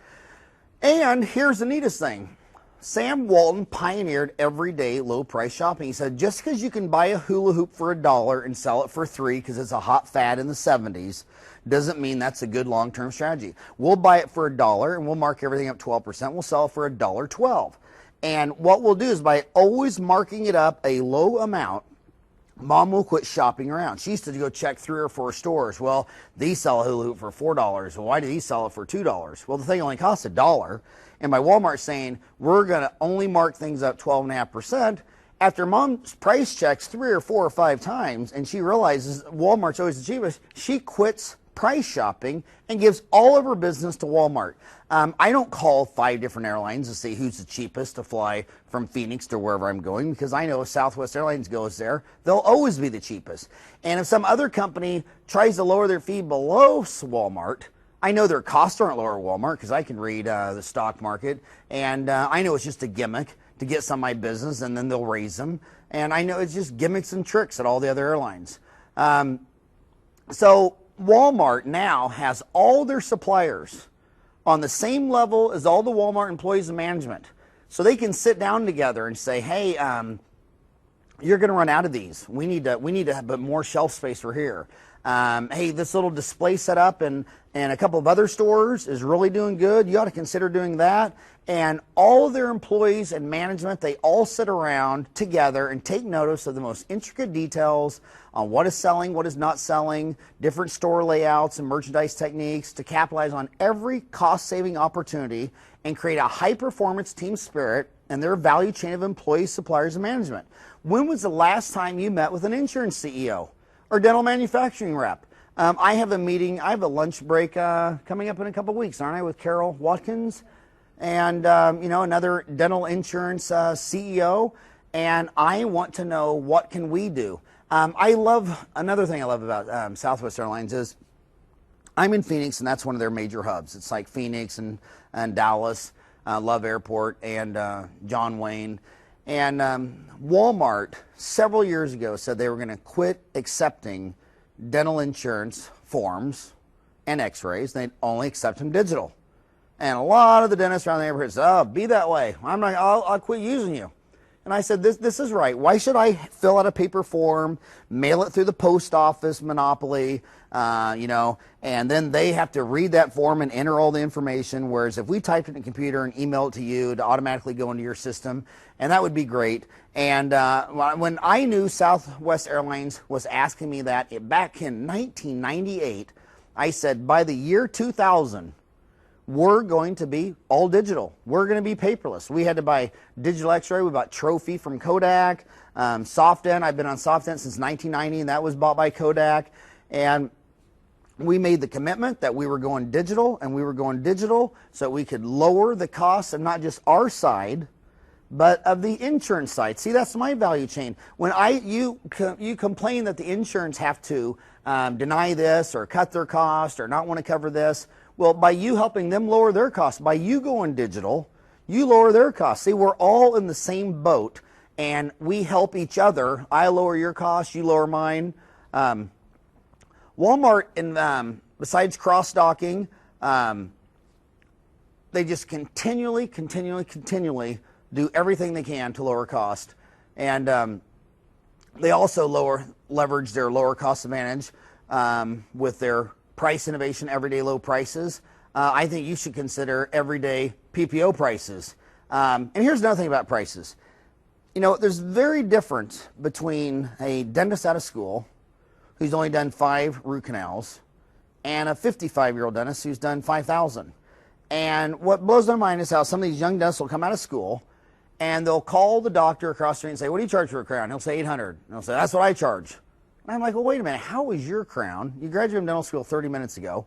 And here's the neatest thing. Sam Walton pioneered everyday low price shopping. He said, just because you can buy a hula hoop for $1 and sell it for $3 because it's a hot fad in the 70s doesn't mean that's a good long-term strategy. We'll buy it for $1 and we'll mark everything up 12%. We'll sell it for $1.12. And what we'll do is by always marking it up a low amount, Mom will quit shopping around. She used to go check 3 or 4 stores. Well, these sell a hula hoop for $4. Well, why do these sell it for $2? Well, the thing only costs $1. And by Walmart saying, we're going to only mark things up 12.5%, after Mom's price checks 3 or 4 or 5 times, and she realizes Walmart's always the cheapest, she quits price shopping and gives all of her business to Walmart. I don't call 5 different airlines to see who's the cheapest to fly from Phoenix to wherever I'm going, because I know if Southwest Airlines goes there, they'll always be the cheapest. And if some other company tries to lower their fee below Walmart, I know their costs aren't lower at Walmart because I can read the stock market, and I know it's just a gimmick to get some of my business, and then they'll raise them. And I know it's just gimmicks and tricks at all the other airlines. So Walmart now has all their suppliers on the same level as all the Walmart employees and management. So they can sit down together and say, hey, you're going to run out of these. We need to have more shelf space for here. Hey, this little display setup and a couple of other stores is really doing good. You ought to consider doing that. And all of their employees and management, they all sit around together and take notice of the most intricate details on what is selling, what is not selling, different store layouts and merchandise techniques to capitalize on every cost-saving opportunity and create a high-performance team spirit and their value chain of employees, suppliers, and management. When was the last time you met with an insurance CEO or dental manufacturing rep? I have a meeting, I have a lunch break coming up in a couple of weeks, aren't I, with Carol Watkins and another dental insurance CEO, and I want to know what can we do. Another thing I love about Southwest Airlines is I'm in Phoenix, and that's one of their major hubs. It's like Phoenix and Dallas, Love Airport, and John Wayne. And Walmart several years ago said they were going to quit accepting dental insurance forms and x-rays. They'd only accept them digital. And a lot of the dentists around the neighborhood said, oh, be that way. I'll quit using you. And I said, this is right. Why should I fill out a paper form, mail it through the post office monopoly, and then they have to read that form and enter all the information, whereas if we typed it in a computer and email it to you to automatically go into your system, and that would be great. And when I knew Southwest Airlines was asking me that back in 1998, I said, by the year 2000, we're going to be all digital. We're going to be paperless. We had to buy digital x-ray. We bought Trophy from Kodak. SoftDent, I've been on SoftDent since 1990, and that was bought by Kodak. And we made the commitment that we were going digital, and we were going digital so we could lower the costs of not just our side, but of the insurance side. See, that's my value chain. When you complain that the insurance have to deny this or cut their cost or not want to cover this, well, by you helping them lower their costs, by you going digital, you lower their costs. See, we're all in the same boat, and we help each other. I lower your costs, you lower mine. Walmart, besides cross-docking, they just continually do everything they can to lower cost. And they also leverage their lower cost advantage with their price innovation, everyday low prices. I think you should consider everyday PPO prices. And here's another thing about prices. There's very different between a dentist out of school who's only done 5 root canals and a 55-year-old dentist who's done 5,000. And what blows my mind is how some of these young dentists will come out of school and they'll call the doctor across the street and say, what do you charge for a crown? He'll say $800. And he'll say, that's what I charge. And I'm like, well, wait a minute. How is your crown? You graduated from dental school 30 minutes ago,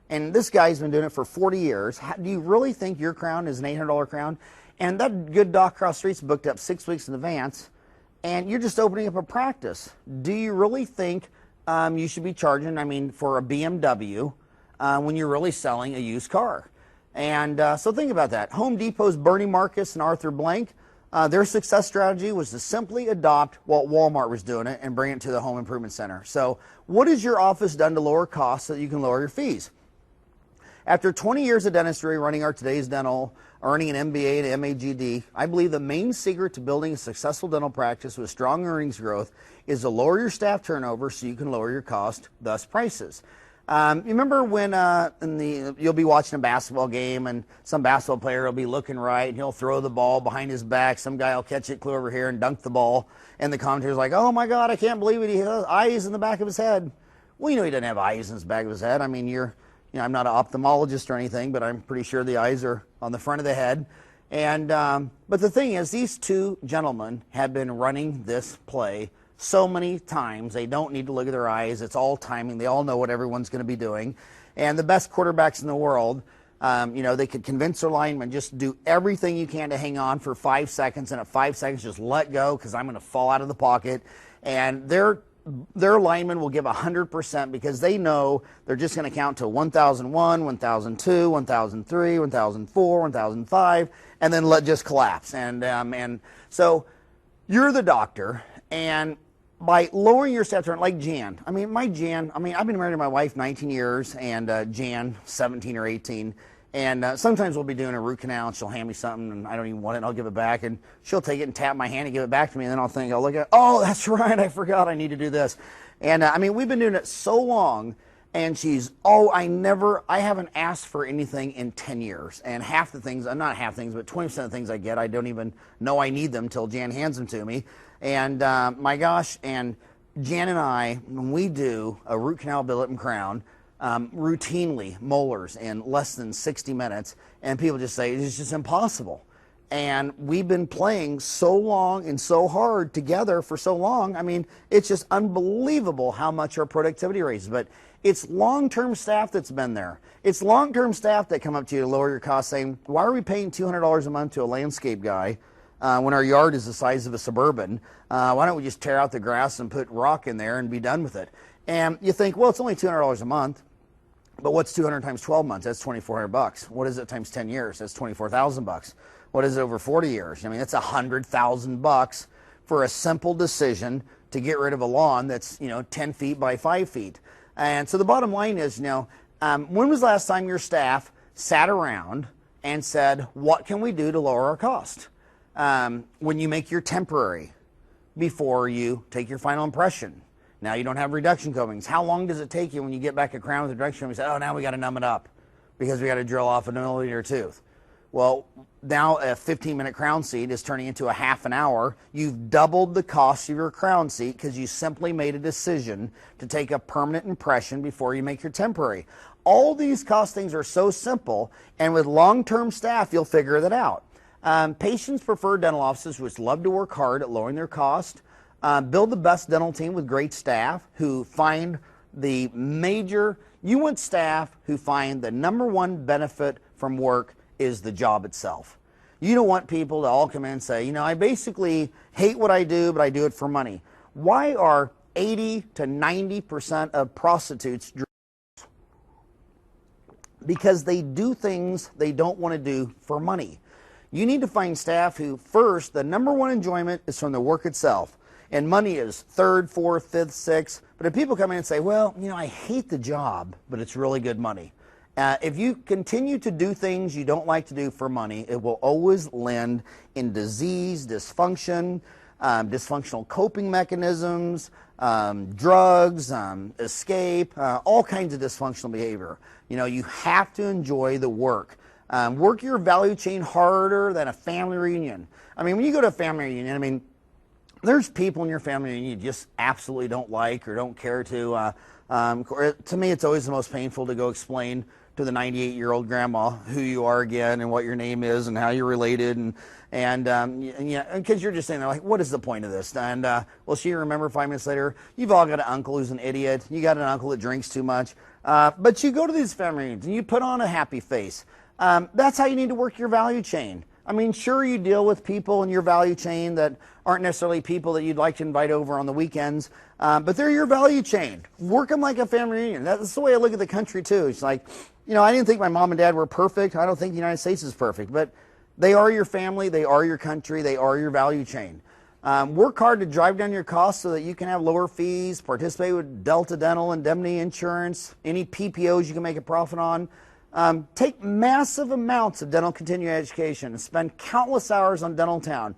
and this guy's been doing it for 40 years. Do you really think your crown is an $800 crown? And that good doc across the street's booked up 6 weeks in advance, and you're just opening up a practice. Do you really think you should be charging, for a BMW when you're really selling a used car? And so think about that. Home Depot's Bernie Marcus and Arthur Blank, their success strategy was to simply adopt what Walmart was doing it and bring it to the home improvement center. So what has your office done to lower costs so that you can lower your fees? After 20 years of dentistry running our Today's Dental, earning an MBA and MAGD. I believe the main secret to building a successful dental practice with strong earnings growth is to lower your staff turnover so you can lower your cost, thus prices. You remember when you'll be watching a basketball game and some basketball player will be looking right and he'll throw the ball behind his back. Some guy will catch it clear over here and dunk the ball. And the commentator's like, oh my God, I can't believe it. He has eyes in the back of his head. Well, he doesn't have eyes in the back of his head. I mean, I'm not an ophthalmologist or anything, but I'm pretty sure the eyes are on the front of the head. And but the thing is, these two gentlemen have been running this play so many times. They don't need to look at their eyes. It's all timing. They all know what everyone's going to be doing. And the best quarterbacks in the world, they could convince their linemen, just do everything you can to hang on for 5 seconds, and at 5 seconds just let go because I'm going to fall out of the pocket. And their linemen will give 100% because they know they're just going to count to 1001, 1002, 1003, 1004, 1005, and then just collapse. And so you're the doctor, and by lowering your staff turn, like Jan. I've been married to my wife 19 years, and Jan 17 or 18. And sometimes we'll be doing a root canal, and she'll hand me something, and I don't even want it, and I'll give it back. And she'll take it and tap my hand and give it back to me, and then I'll look at it, oh, that's right, I forgot I need to do this. And we've been doing it so long, and I haven't asked for anything in 10 years. And half the things, not half things, but 20% of the things I get, I don't even know I need them until Jan hands them to me. And my gosh, and Jan and I, when we do a root canal, billet, and crown, routinely molars in less than 60 minutes, and people just say it's just impossible. And we've been playing so long and so hard together for so long. It's just unbelievable how much our productivity raises. But it's long-term staff that's been there. It's long-term staff that come up to you to lower your costs, saying, why are we paying $200 a month to a landscape guy when our yard is the size of a Suburban? Why don't we just tear out the grass and put rock in there and be done with it? And you think, well, it's only $200 a month. But what's 200 times 12 months? That's $2,400. What is it times 10 years? That's $24,000. What is it over 40 years? That's $100,000 for a simple decision to get rid of a lawn that's 10 feet by 5 feet. And so the bottom line is, when was the last time your staff sat around and said, what can we do to lower our cost? When you make your temporary before you take your final impression. Now you don't have reduction coatings. How long does it take you when you get back a crown with a reduction coating? You say, oh, now we got to numb it up because we got to drill off a millimeter tooth. Well, now a 15-minute crown seat is turning into a half an hour. You've doubled the cost of your crown seat because you simply made a decision to take a permanent impression before you make your temporary. All these cost things are so simple, and with long-term staff, you'll figure that out. Patients prefer dental offices which love to work hard at lowering their cost. Build the best dental team with great staff who find you want staff who find the number one benefit from work is the job itself. You don't want people to all come in and say, I basically hate what I do, but I do it for money. Why are 80 to 90% of prostitutes drugs? Because they do things they don't want to do for money. You need to find staff who, first, the number one enjoyment is from the work itself. And money is third, fourth, fifth, sixth. But if people come in and say, well, I hate the job, but it's really good money. If you continue to do things you don't like to do for money, it will always end in disease, dysfunction, dysfunctional coping mechanisms, drugs, escape, all kinds of dysfunctional behavior. You have to enjoy the work. Work your value chain harder than a family reunion. When you go to a family reunion, there's people in your family you just absolutely don't like or don't care to. To me, it's always the most painful to go explain to the 98-year-old grandma who you are again and what your name is and how you're related and because you're just saying, like, what is the point of this? And will she remember 5 minutes later? You've all got an uncle who's an idiot. You got an uncle that drinks too much. But you go to these family reunions and you put on a happy face. That's how you need to work your value chain. Sure, you deal with people in your value chain that aren't necessarily people that you'd like to invite over on the weekends, but they're your value chain. Work them like a family reunion. That's the way I look at the country, too. It's like, I didn't think my mom and dad were perfect. I don't think the United States is perfect, but they are your family, they are your country, they are your value chain. Work hard to drive down your costs so that you can have lower fees, participate with Delta Dental, indemnity insurance, any PPOs you can make a profit on. take massive amounts of dental continuing education and spend countless hours on Dental Town,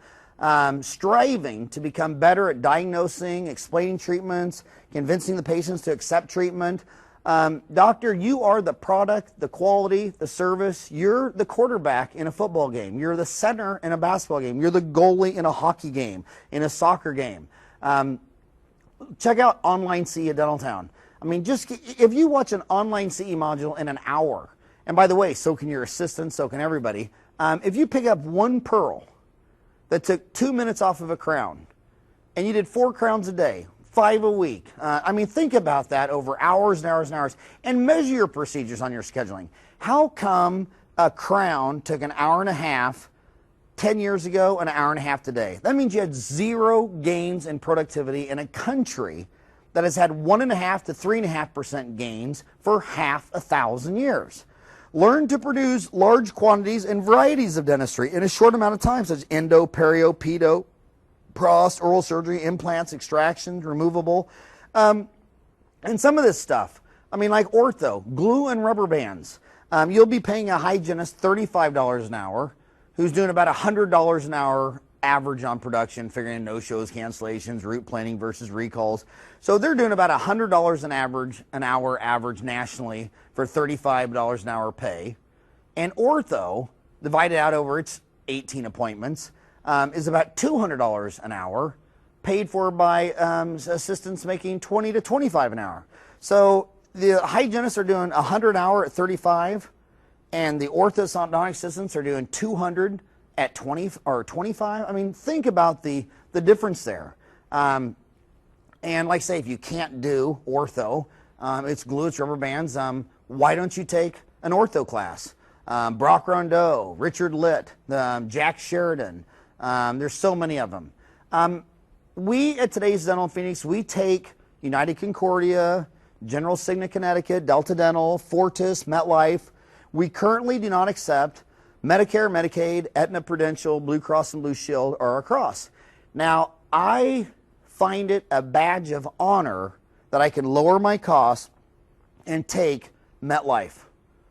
striving to become better at diagnosing, explaining treatments, convincing the patients to accept treatment. Doctor, you are the product, the quality, the service. You're the quarterback in a football game. You're the center in a basketball game. You're the goalie in a hockey game, in a soccer game. Check out Online CE at Dental Town. I mean, just if you watch an online CE module in an hour, and by the way, so can your assistant, so can everybody. If you pick up one pearl that took 2 minutes off of a crown, and you did 4 crowns a day, 5 a week. I mean, think about that over hours and hours and hours, and measure your procedures on your scheduling. How come a crown took an hour and a half 10 years ago and an hour and a half today? That means you had 0 gains in productivity in a country that has had 1.5% to 3.5% gains for half a thousand years. Learn to produce large quantities and varieties of dentistry in a short amount of time, such as endo, perio, pedo, prost, oral surgery, implants, extractions, removable. And some of this stuff, I mean, like ortho, glue and rubber bands. You'll be paying a hygienist $35 an hour who's doing about $100 an hour average on production, figuring in no-shows, cancellations, route planning versus recalls. So they're doing about $100 an hour average nationally for $35 an hour pay. And ortho, divided out over its 18 appointments, is about $200 an hour, paid for by assistants making $20 to $25 an hour. So the hygienists are doing $100 an hour at $35, and the orthodontic assistants are doing $200 at $20 or $25. I mean, think about the difference there. And like I say, if you can't do ortho, it's glue, it's rubber bands, why don't you take an ortho class? Brock Rondeau, Richard Litt, Jack Sheridan, there's so many of them. We at Today's Dental in Phoenix, we take United Concordia, General Cigna Connecticut, Delta Dental, Fortis, MetLife. We currently do not accept Medicare, Medicaid, Aetna, Prudential, Blue Cross and Blue Shield, or across. Now, I find it a badge of honor that I can lower my costs and take MetLife,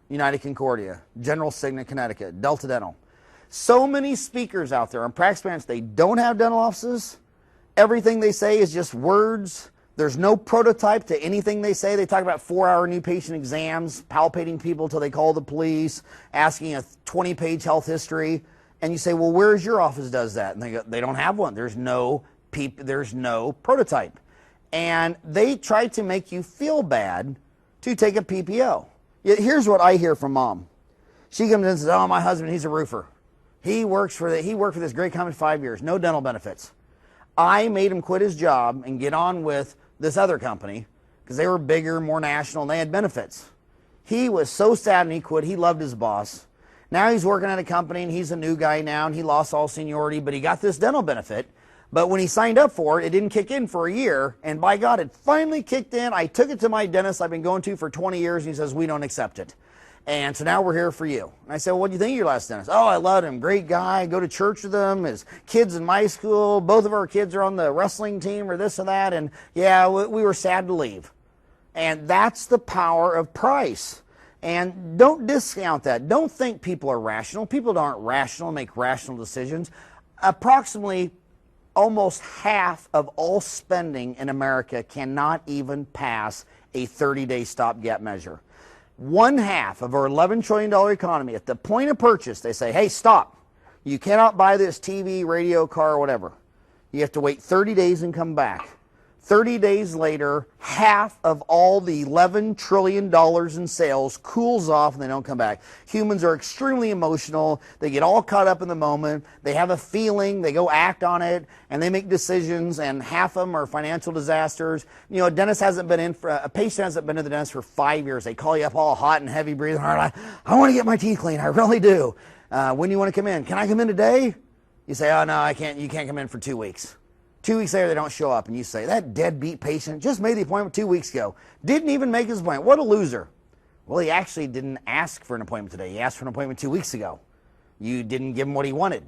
United Concordia, General Cigna Connecticut, Delta Dental. So many speakers out there on practice plans, they don't have dental offices. Everything they say is just words. There's no prototype to anything they say. They talk about 4-hour new patient exams, palpating people till they call the police, asking a 20-page health history. And you say, well, where's your office does that? And they go, they don't have one. There's no prototype. And they try to make you feel bad to take a PPO. Yet here's what I hear from mom. She comes in and says, oh, my husband, he's a roofer. He worked for this great company 5 years, no dental benefits. I made him quit his job and get on with this other company because they were bigger, more national, and they had benefits. He was so sad and he quit. He loved his boss. Now he's working at a company and he's a new guy now and he lost all seniority, but he got this dental benefit. But when he signed up for it, it didn't kick in for a year, and by God, it finally kicked in. I took it to my dentist I've been going to for 20 years, and he says, we don't accept it. And so now we're here for you. And I said, well, what do you think of your last dentist? Oh, I loved him. Great guy. Go to church with him. His kids in my school. Both of our kids are on the wrestling team or this or that. And yeah, we were sad to leave. And that's the power of price. And don't discount that. Don't think people are rational. People aren't rational, make rational decisions. Approximately almost half of all spending in America cannot even pass a 30-day stopgap measure. 1/2 of our $11 trillion economy, at the point of purchase, they say, hey, stop. You cannot buy this TV, radio, car, or whatever. You have to wait 30 days and come back. 30 days later, half of all the $11 trillion in sales cools off and they don't come back. Humans are extremely emotional. They get all caught up in the moment. They have a feeling. They go act on it, and they make decisions, and half of them are financial disasters. You know, a patient hasn't been to the dentist for 5 years. They call you up all hot and heavy breathing. I want to get my teeth clean. I really do. When do you want to come in? Can I come in today? You say, oh, no, I can't. You can't come in for 2 weeks. 2 weeks later, they don't show up, and you say, that deadbeat patient just made the appointment 2 weeks ago. Didn't even make his appointment. What a loser. Well, he actually didn't ask for an appointment today. He asked for an appointment 2 weeks ago. You didn't give him what he wanted.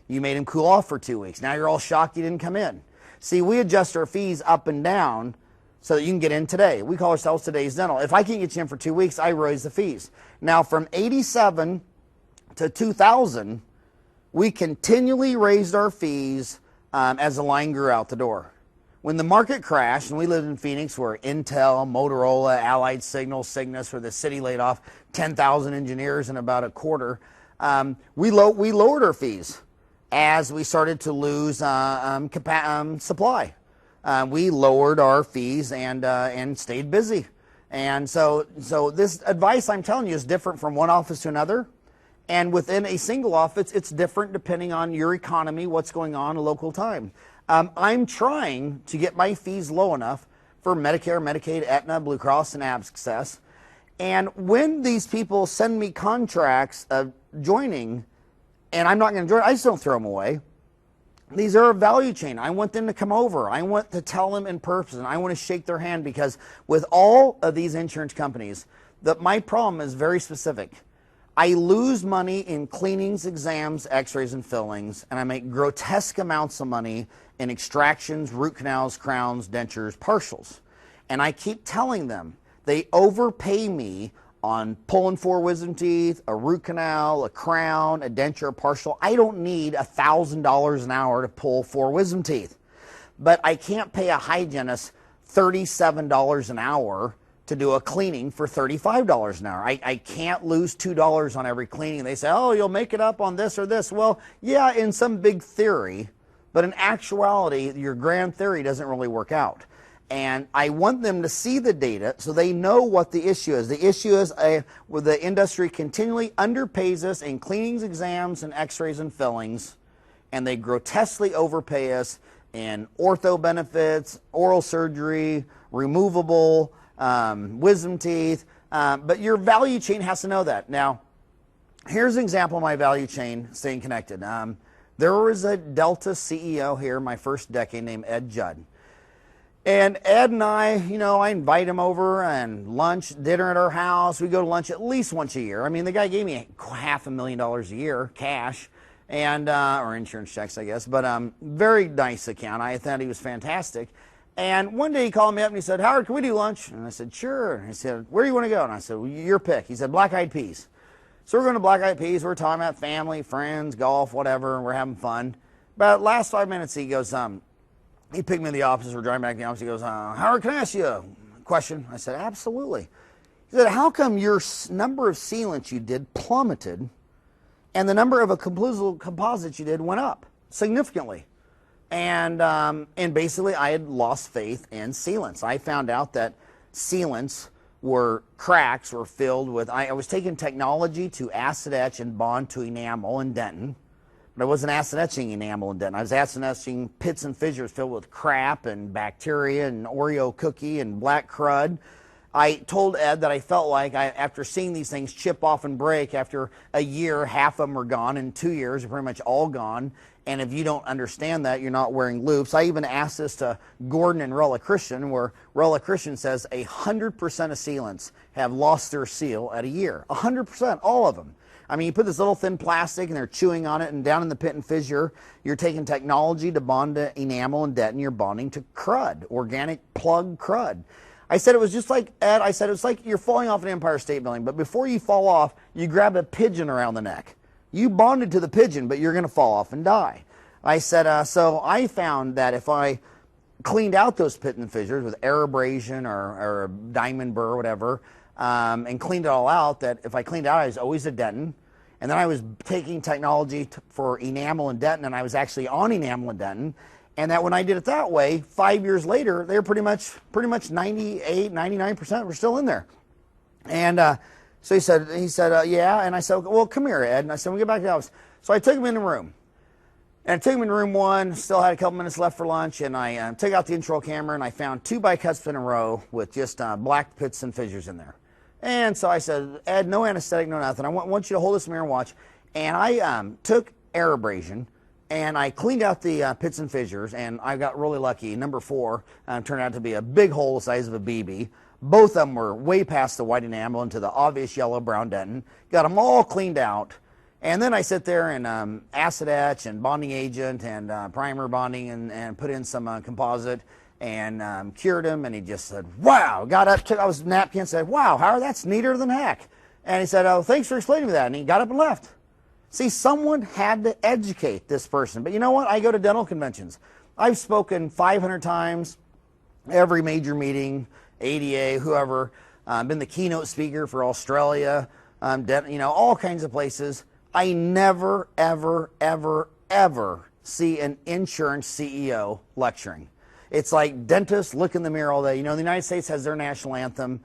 You made him cool off for 2 weeks. Now you're all shocked he didn't come in. See, we adjust our fees up and down so that you can get in today. We call ourselves Today's Dental. If I can't get you in for 2 weeks, I raise the fees. Now, from 87 to 2000, we continually raised our fees as the line grew out the door. When the market crashed, and we lived in Phoenix where Intel, Motorola, Allied Signal, Cygnus, where the city laid off 10,000 engineers in about a quarter, we lowered our fees as we started to lose supply. We lowered our fees and stayed busy. And so this advice I'm telling you is different from one office to another. And within a single office, it's different depending on your economy, what's going on at local time. I'm trying to get my fees low enough for Medicare, Medicaid, Aetna, Blue Cross, and Access. And when these people send me contracts of joining, and I'm not going to join, I just don't throw them away. These are a value chain. I want them to come over. I want to tell them in person. I want to shake their hand, because with all of these insurance companies, my problem is very specific. I lose money in cleanings, exams, x-rays, and fillings, and I make grotesque amounts of money in extractions, root canals, crowns, dentures, partials. And I keep telling them they overpay me on pulling 4 wisdom teeth, a root canal, a crown, a denture, a partial. I don't need $1,000 an hour to pull 4 wisdom teeth. But I can't pay a hygienist $37 an hour to do a cleaning for $35 an hour. I can't lose $2 on every cleaning. They say, oh, you'll make it up on this or this. Well, yeah, in some big theory, but in actuality, your grand theory doesn't really work out. And I want them to see the data so they know what the issue is. The issue is the industry continually underpays us in cleanings, exams, and x-rays and fillings, and they grotesquely overpay us in ortho benefits, oral surgery, removable, wisdom teeth, but your value chain has to know that. Now, here's an example of my value chain staying connected. There was a Delta CEO here my first decade named Ed Judd. And Ed and I invite him over and lunch, dinner at our house. We go to lunch at least once a year. I mean, the guy gave me $500,000 a year, cash, and or insurance checks, I guess. But very nice account. I thought he was fantastic. And one day he called me up and he said, Howard, can we do lunch? And I said, sure. And he said, where do you want to go? And I said, well, your pick. He said, Black Eyed Peas. So we're going to Black Eyed Peas. We're talking about family, friends, golf, whatever, and we're having fun. But last 5 minutes, he goes, he picked me in the office. We're driving back to the office. He goes, Howard, can I ask you a question? I said, absolutely. He said, how come your number of sealants you did plummeted and the number of composites you did went up significantly? And basically, I had lost faith in sealants. I found out that sealants cracks were filled with, I was taking technology to acid etch and bond to enamel and dentin, but I wasn't acid etching enamel and dentin. I was acid etching pits and fissures filled with crap and bacteria and Oreo cookie and black crud. I told Ed that I felt like after seeing these things chip off and break, after a year, half of them are gone, and 2 years are pretty much all gone. And if you don't understand that, you're not wearing loops. I even asked this to Gordon and Relic Christian, where Relic Christian says 100% of sealants have lost their seal at a year. 100%, all of them. I mean, you put this little thin plastic and they're chewing on it, and down in the pit and fissure, you're taking technology to bond to enamel and dentin, you're bonding to crud, organic plug crud. I said it was just like, Ed, I said it was like you're falling off an Empire State Building, but before you fall off, you grab a pigeon around the neck. You bonded to the pigeon, but you're going to fall off and die. I said, so I found that if I cleaned out those pit and fissures with air abrasion or diamond burr or whatever, and cleaned it all out, that if I cleaned it out, I was always a dentin. And then I was taking technology for enamel and dentin, and I was actually on enamel and dentin. And that when I did it that way, 5 years later, they were pretty much 98, 99% were still in there. And so he said, yeah. And I said, well, come here, Ed. And I said, we'll get back to the house. So I took him in the room. And I took him in room 1, still had a couple minutes left for lunch, and I took out the intro camera, and I found 2 bicuspids in a row with just black pits and fissures in there. And so I said, Ed, no anesthetic, no nothing. I want you to hold this mirror and watch. And I took air abrasion, and I cleaned out the pits and fissures, and I got really lucky. Number 4 turned out to be a big hole the size of a BB. Both of them were way past the white enamel into the obvious yellow-brown dentin. Got them all cleaned out. And then I sit there and acid etch and bonding agent and primer bonding and put in some composite. and cured him. And he just said, wow, got up, took out his napkin and said, wow, Howard, that's neater than heck. And he said, oh, thanks for explaining that. And he got up and left. See, someone had to educate this person. But you know what? I go to dental conventions. I've spoken 500 times, every major meeting, ADA, whoever. Been the keynote speaker for Australia, all kinds of places. I never, ever, ever, ever see an insurance CEO lecturing. It's like dentists look in the mirror all day. You know, the United States has their national anthem,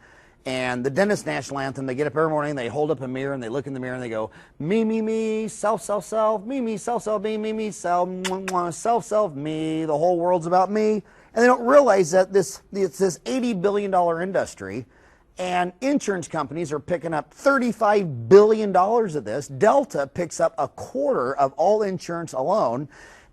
and the dentist national anthem, they get up every morning, they hold up a mirror, and they look in the mirror, and they go, me, me, me, self, self, self, me, self, self, me, self, self, self, me, the whole world's about me. And they don't realize that it's this $80 billion industry, and insurance companies are picking up $35 billion of this. Delta picks up a quarter of all insurance alone,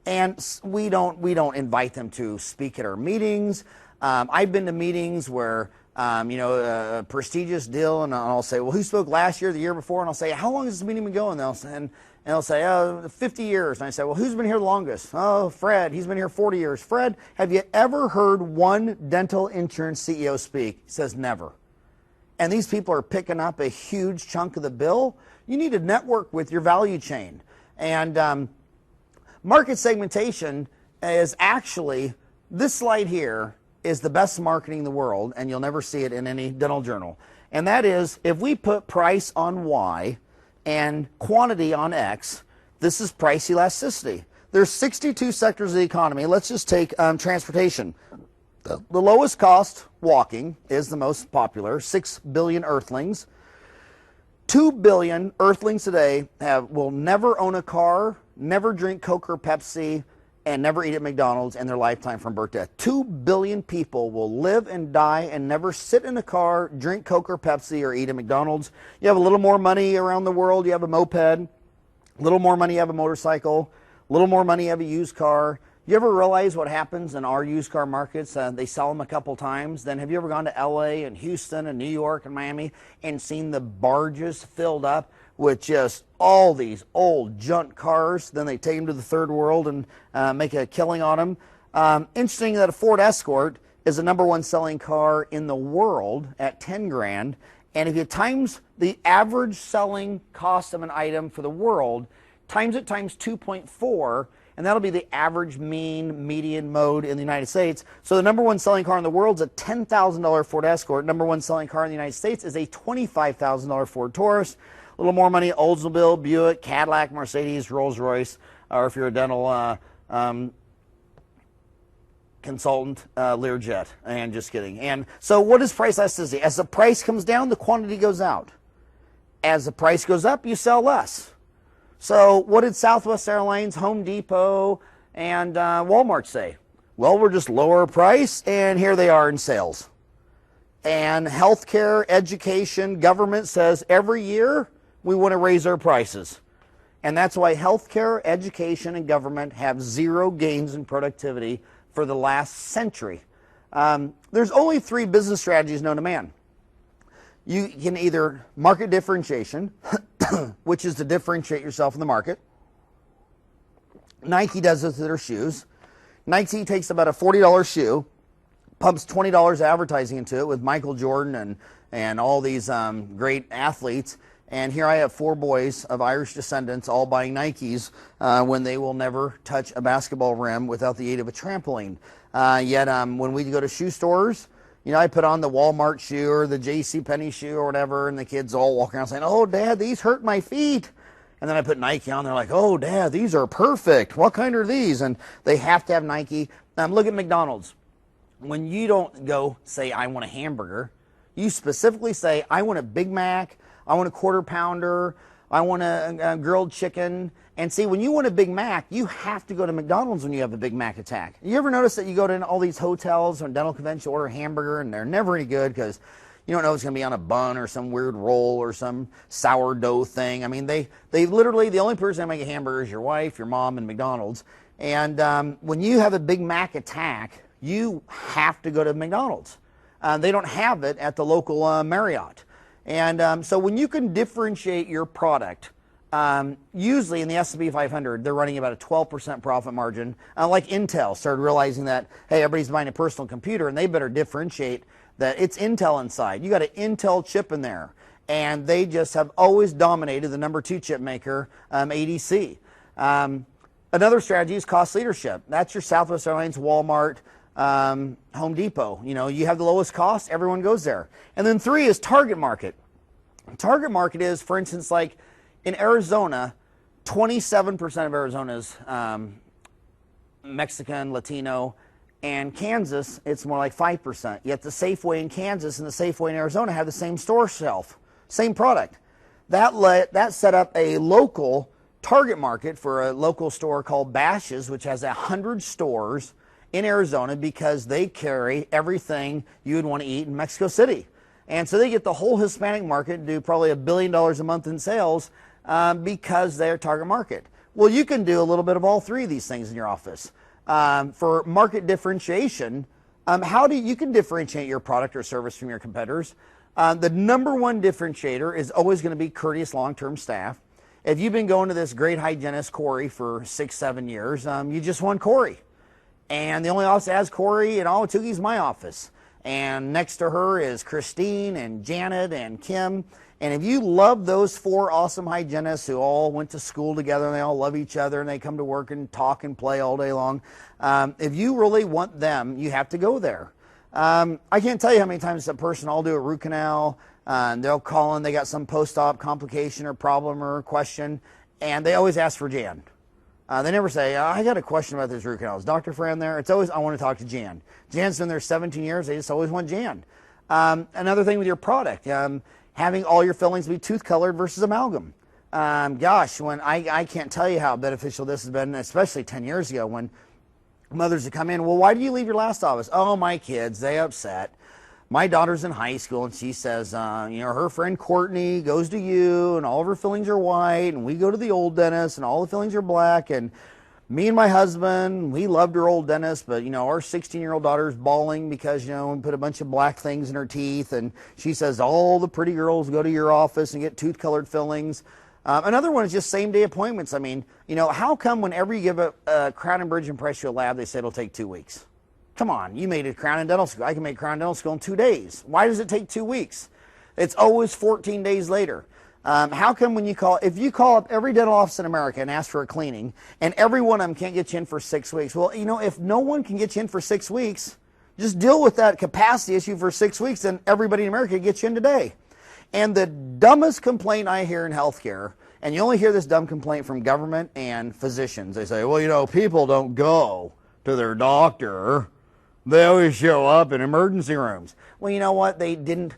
and we don't invite them to speak at our meetings. I've been to meetings where a prestigious deal, and I'll say, well, who spoke last year, the year before? And I'll say, how long has this meeting been going? And they'll say, oh, 50 years. And I say, well, who's been here the longest? Oh, Fred, he's been here 40 years. Fred, have you ever heard one dental insurance CEO speak? He says, never. And these people are picking up a huge chunk of the bill. You need to network with your value chain. And market segmentation is actually, this slide here is the best marketing in the world, and you'll never see it in any dental journal. And that is, if we put price on Y and quantity on X, this is price elasticity. There's 62 sectors of the economy. Let's just take transportation. The lowest cost, walking, is the most popular, 6 billion earthlings. 2 billion earthlings today will never own a car, never drink Coke or Pepsi, and never eat at McDonald's in their lifetime from birth to death. 2 billion people will live and die and never sit in a car, drink Coke or Pepsi, or eat at McDonald's. You have a little more money around the world, you have a moped. A little more money, you have a motorcycle. A little more money, you have a used car. You ever realize what happens in our used car markets? They sell them a couple times. Then have you ever gone to LA and Houston and New York and Miami and seen the barges filled up with just all these old junk cars? Then they take them to the third world and make a killing on them. Interesting that a Ford Escort is the #1 selling car in the world at 10 grand. And if you times the average selling cost of an item for the world, times it times 2.4, and that'll be the average mean median mode in the United States. So the #1 selling car in the world is a $10,000 Ford Escort. #1 selling car in the United States is a $25,000 Ford Taurus. A little more money, Oldsmobile, Buick, Cadillac, Mercedes, Rolls-Royce, or if you're a dental consultant, Learjet. And just kidding. And so what is price elasticity? As the price comes down, the quantity goes out. As the price goes up, you sell less. So what did Southwest Airlines, Home Depot, and Walmart say? Well, we're just lower price, and here they are in sales. And healthcare, education, government says every year we want to raise our prices. And that's why healthcare, education, and government have zero gains in productivity for the last century. There's only 3 business strategies known to man. You can either market differentiation, which is to differentiate yourself in the market. Nike does this with their shoes. Nike takes about a $40 shoe, pumps $20 advertising into it with Michael Jordan and all these great athletes. And here I have 4 boys of Irish descendants all buying Nikes when they will never touch a basketball rim without the aid of a trampoline. Yet when we go to shoe stores, you know, I put on the Walmart shoe or the JCPenney shoe or whatever, and the kids all walking around saying, oh, Dad, these hurt my feet. And then I put Nike on, they're like, oh, Dad, these are perfect. What kind are these? And they have to have Nike. Look at McDonald's. When you don't go say, I want a hamburger, you specifically say, I want a Big Mac, I want a quarter pounder, I want a grilled chicken. And see, when you want a Big Mac, you have to go to McDonald's when you have a Big Mac attack. You ever notice that you go to all these hotels or dental conventions, order a hamburger, and they're never any good because you don't know if it's going to be on a bun or some weird roll or some sourdough thing. I mean, they literally, the only person that make a hamburger is your wife, your mom, and McDonald's. And when you have a Big Mac attack, you have to go to McDonald's. They don't have it at the local Marriott. And so when you can differentiate your product Usually in the S&P 500, they're running about a 12% profit margin. Like Intel started realizing that, hey, everybody's buying a personal computer and they better differentiate that it's Intel inside. You got an Intel chip in there. And they just have always dominated the number 2 chip maker, ADC. Another strategy is cost leadership. That's your Southwest Airlines, Walmart, Home Depot. You know, you have the lowest cost, everyone goes there. And then 3 is target market. Target market is, for instance, like in Arizona, 27% of Arizona's Mexican, Latino, and Kansas, it's more like 5%. Yet the Safeway in Kansas and the Safeway in Arizona have the same store shelf, same product. That set up a local target market for a local store called Bash's, which has 100 stores in Arizona because they carry everything you would want to eat in Mexico City. And so they get the whole Hispanic market, do probably $1 billion a month in sales because they're target market. Well, you can do a little bit of all 3 of these things in your office. For market differentiation, you can differentiate your product or service from your competitors. The number 1 differentiator is always going to be courteous long-term staff. If you've been going to this great hygienist, Corey, for 6-7 years, you just won Corey. And the only office that has Corey in Ahwatukee is my office. And next to her is Christine and Janet and Kim. And if you love those 4 awesome hygienists who all went to school together and they all love each other and they come to work and talk and play all day long, if you really want them, you have to go there. I can't tell you how many times a person will do a root canal, and they'll call in, they got some post-op complication or problem or question, and they always ask for Jan. They never say, I got a question about this root canal. Is Dr. Fran there? It's always, I want to talk to Jan. Jan's been there 17 years. They just always want Jan. Another thing with your product, having all your fillings be tooth colored versus amalgam. Gosh, when I can't tell you how beneficial this has been, especially 10 years ago when mothers would come in, well, why do you leave your last office? Oh, my kids, they upset. My daughter's in high school, and she says, her friend Courtney goes to you, and all of her fillings are white, and we go to the old dentist, and all the fillings are black, and me and my husband, we loved her old dentist, but, our 16-year-old daughter's bawling because, we put a bunch of black things in her teeth, and she says all the pretty girls go to your office and get tooth-colored fillings. Another one is just same-day appointments. I mean, how come whenever you give a crown and bridge and press to a lab, they say it'll take 2 weeks? Come on, you made a crown and dental school. I can make crown and dental school in 2 days. Why does it take 2 weeks? It's always 14 days later. How come when if you call up every dental office in America and ask for a cleaning, and every one of them can't get you in for 6 weeks? Well, if no one can get you in for 6 weeks, just deal with that capacity issue for 6 weeks, and everybody in America gets you in today. And the dumbest complaint I hear in healthcare, and you only hear this dumb complaint from government and physicians. They say, well, people don't go to their doctor. They always show up in emergency rooms. Well, you know what? They didn't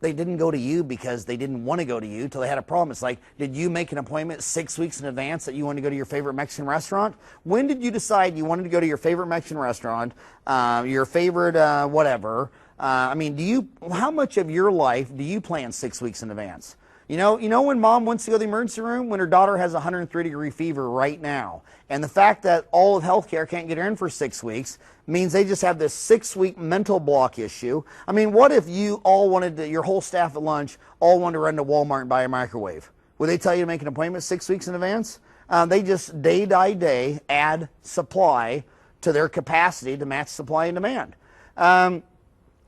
go to you because they didn't want to go to you until they had a problem. It's like, did you make an appointment 6 weeks in advance that you wanted to go to your favorite Mexican restaurant? When did you decide you wanted to go to your favorite Mexican restaurant, your favorite whatever? How much of your life do you plan 6 weeks in advance? When mom wants to go to the emergency room when her daughter has a 103-degree fever right now, and the fact that all of healthcare can't get her in for 6 weeks means they just have this 6-week mental block issue. I mean, what if you all wanted to, your whole staff at lunch, all wanted to run to Walmart and buy a microwave? Would they tell you to make an appointment 6 weeks in advance? They just day by day add supply to their capacity to match supply and demand.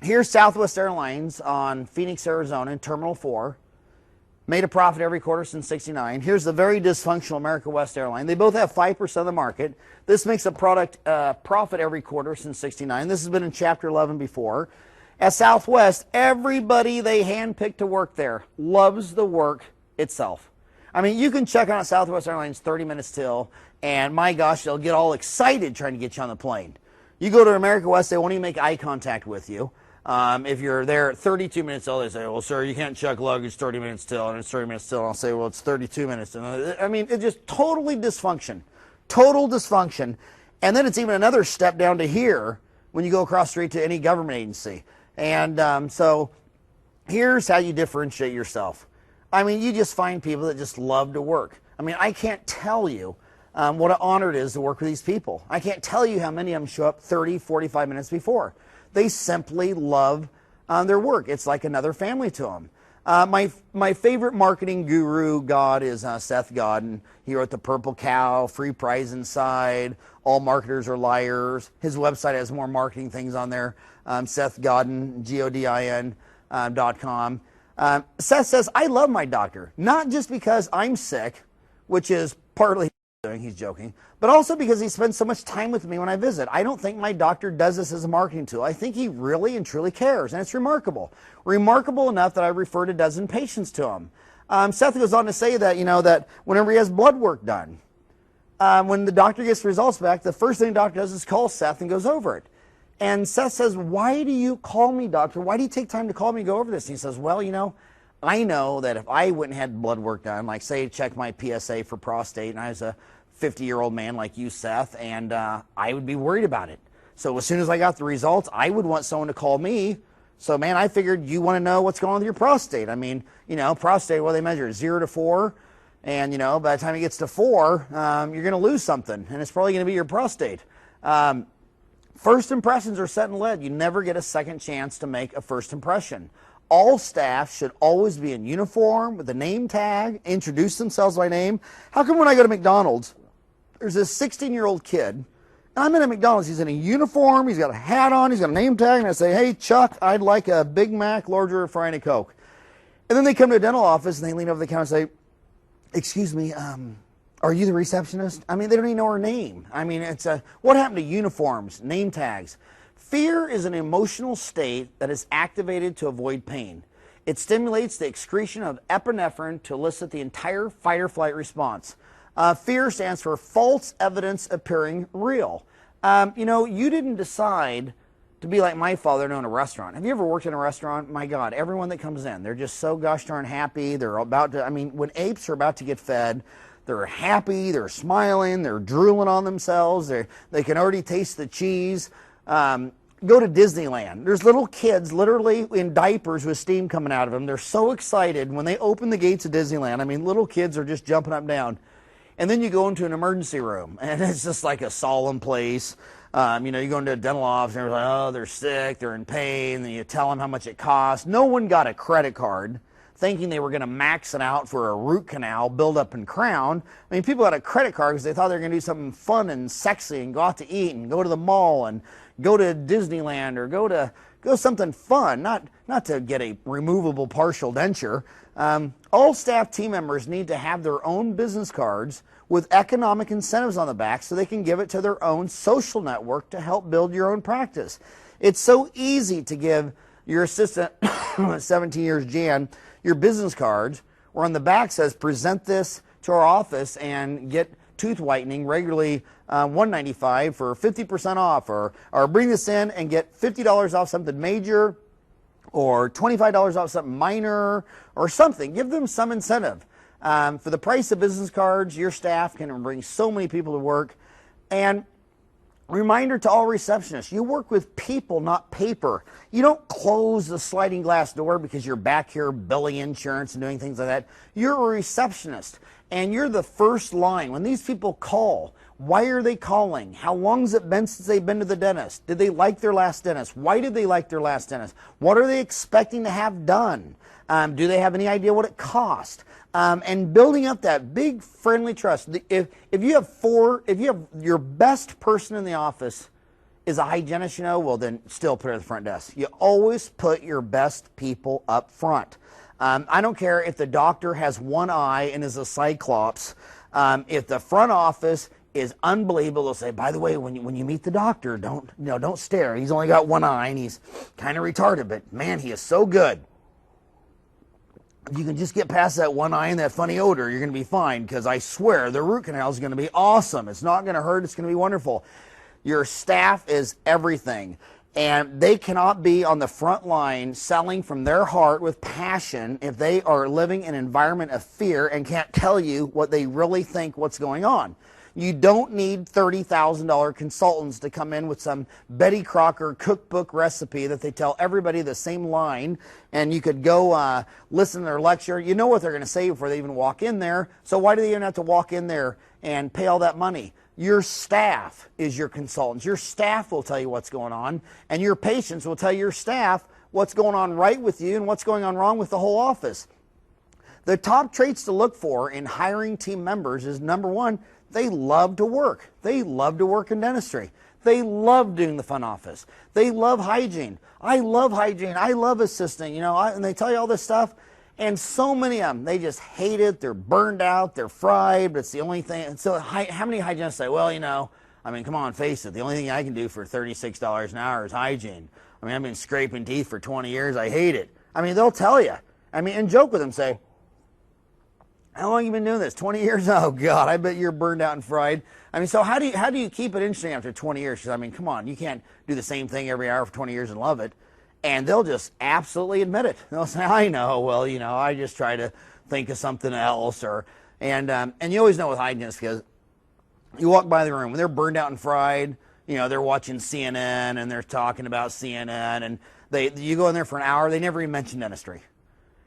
Here's Southwest Airlines on Phoenix, Arizona, in Terminal 4. Made a profit every quarter since '69. Here's the very dysfunctional America West airline. They both have 5% of the market. This makes a product profit every quarter since '69. This has been in Chapter 11 before. At Southwest, everybody they handpicked to work there loves the work itself. I mean, you can check on Southwest Airlines 30 minutes till, and my gosh, they'll get all excited trying to get you on the plane. You go to America West, they won't even make eye contact with you. If you're there 32 minutes till, they say, well, sir, you can't check luggage 30 minutes till, and it's 30 minutes till. And I'll say, well, it's 32 minutes. And it's just totally dysfunction. Total dysfunction. And then it's even another step down to here when you go across the street to any government agency. And so here's how you differentiate yourself. I mean, you just find people that just love to work. I mean, I can't tell you what an honor it is to work with these people. I can't tell you how many of them show up 30, 45 minutes before. They simply love their work. It's like another family to them. My favorite marketing guru god is Seth Godin. He wrote The Purple Cow, Free Prize Inside, All Marketers Are Liars. His website has more marketing things on there. Seth Godin, GODIN.com. Seth says, I love my doctor, not just because I'm sick, which is partly he's joking, but also because he spends so much time with me when I visit. I don't think my doctor does this as a marketing tool. I think he really and truly cares, and it's remarkable. Remarkable enough that I referred a dozen patients to him. Seth goes on to say that, that whenever he has blood work done, when the doctor gets results back, the first thing the doctor does is call Seth and goes over it. And Seth says, why do you call me, doctor? Why do you take time to call me and go over this? And he says, well, I know that if I went and had blood work done, like say check my PSA for prostate, and I was a 50-year-old man like you, Seth, and I would be worried about it. So as soon as I got the results, I would want someone to call me. So man, I figured you want to know what's going on with your prostate. I mean, prostate, what do they measure? 0 to 4. And by the time it gets to 4, you're going to lose something, and it's probably going to be your prostate. First impressions are set in lead. You never get a second chance to make a first impression. All staff should always be in uniform with a name tag, introduce themselves by name. How come when I go to McDonald's, there's this 16-year-old kid, and I'm in a McDonald's, he's in a uniform, he's got a hat on, he's got a name tag, and I say, hey, Chuck, I'd like a Big Mac, large order of fry and a Coke. And then they come to a dental office, and they lean over the counter and say, excuse me, are you the receptionist? I mean, they don't even know her name. I mean, what happened to uniforms, name tags? Fear is an emotional state that is activated to avoid pain. It stimulates the excretion of epinephrine to elicit the entire fight or flight response. Fear stands for false evidence appearing real. You didn't decide to be like my father in a restaurant. Have you ever worked in a restaurant? My God, everyone that comes in, they're just so gosh darn happy. They're about to, when apes are about to get fed, they're happy, they're smiling, they're drooling on themselves, they can already taste the cheese. Go to Disneyland. There's little kids literally in diapers with steam coming out of them. They're so excited when they open the gates of Disneyland. Little kids are just jumping up and down. And then you go into an emergency room, and it's just like a solemn place. You go into a dental office, and they're like, oh, they're sick, they're in pain, and you tell them how much it costs. No one got a credit card thinking they were going to max it out for a root canal, build up and crown. People got a credit card because they thought they were going to do something fun and sexy and go out to eat and go to the mall and go to Disneyland or go something fun, not to get a removable partial denture. All staff team members need to have their own business cards with economic incentives on the back so they can give it to their own social network to help build your own practice. It's so easy to give your assistant, 17 years Jan, your business cards, where on the back says, present this to our office and get tooth whitening regularly $195 for 50% off, or bring this in and get $50 off something major, or $25 off something minor, or something. Give them some incentive. For the price of business cards, your staff can bring so many people to work. And reminder to all receptionists, you work with people, not paper. You don't close the sliding glass door because you're back here billing insurance and doing things like that. You're a receptionist, and you're the first line. When these people call, why are they calling? How long has it been since they've been to the dentist? Did they like their last dentist? Why did they like their last dentist? What are they expecting to have done? Do they have any idea what it cost? And building up that big friendly trust. If you have your best person in the office is a hygienist, well, then still put her at the front desk. You always put your best people up front. I don't care if the doctor has one eye and is a cyclops. If the front office is unbelievable, they'll say, by the way, when you meet the doctor, don't stare. He's only got one eye and he's kind of retarded, but man, he is so good. If you can just get past that one eye and that funny odor, you're going to be fine, because I swear the root canal is going to be awesome. It's not going to hurt. It's going to be wonderful. Your staff is everything, and they cannot be on the front line selling from their heart with passion if they are living in an environment of fear and can't tell you what they really think what's going on. You don't need $30,000 consultants to come in with some Betty Crocker cookbook recipe that they tell everybody the same line, and you could go listen to their lecture. You know what they're going to say before they even walk in there, so why do they even have to walk in there and pay all that money? Your staff is your consultants. Your staff will tell you what's going on, and your patients will tell your staff what's going on right with you and what's going on wrong with the whole office. The top traits to look for in hiring team members is, number one, they love to work. They love to work in dentistry. They love doing the front office. They love hygiene. I love hygiene. I love assisting, and they tell you all this stuff. And so many of them, they just hate it. They're burned out. They're fried, but it's the only thing. And so how many hygienists say, well, come on, face it. The only thing I can do for $36 an hour is hygiene. I've been scraping teeth for 20 years. I hate it. They'll tell you. And joke with them, say, how long have you been doing this? 20 years? Oh, God, I bet you're burned out and fried. So how do you keep it interesting after 20 years? Because, come on, you can't do the same thing every hour for 20 years and love it. And they'll just absolutely admit it. They'll say, I know, well, I just try to think of something else. And you always know with hygienists, because you walk by the room, when they're burned out and fried, they're watching CNN and they're talking about CNN. And you go in there for an hour, they never even mention dentistry.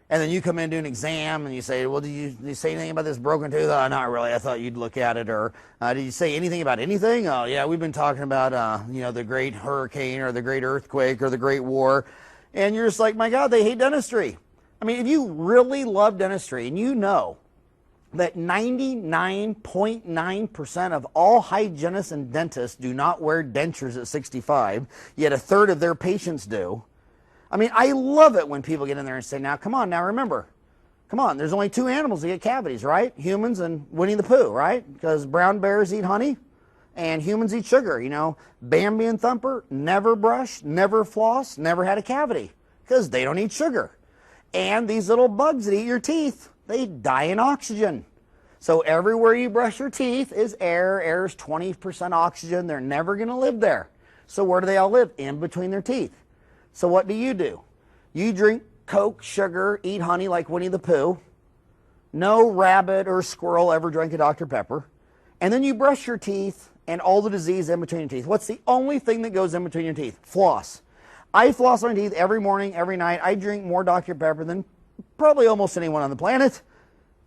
And then you come in and do an exam and you say, well, did you say anything about this broken tooth? Oh, not really. I thought you'd look at it. Or did you say anything about anything? Oh, yeah, we've been talking about, the great hurricane or the great earthquake or the great war. And you're just like, my God, they hate dentistry. If you really love dentistry and you know that 99.9% of all hygienists and dentists do not wear dentures at 65, yet a third of their patients do. I love it when people get in there and say, now, come on, now remember, there's only two animals that get cavities, right? Humans and Winnie the Pooh, right? Because brown bears eat honey and humans eat sugar. Bambi and Thumper never brush, never floss, never had a cavity because they don't eat sugar. And these little bugs that eat your teeth, they die in oxygen. So everywhere you brush your teeth is air. Air is 20% oxygen. They're never going to live there. So where do they all live? In between their teeth. So what do? You drink Coke, sugar, eat honey like Winnie the Pooh. No rabbit or squirrel ever drank a Dr. Pepper. And then you brush your teeth and all the disease in between your teeth. What's the only thing that goes in between your teeth? Floss. I floss my teeth every morning, every night. I drink more Dr. Pepper than probably almost anyone on the planet.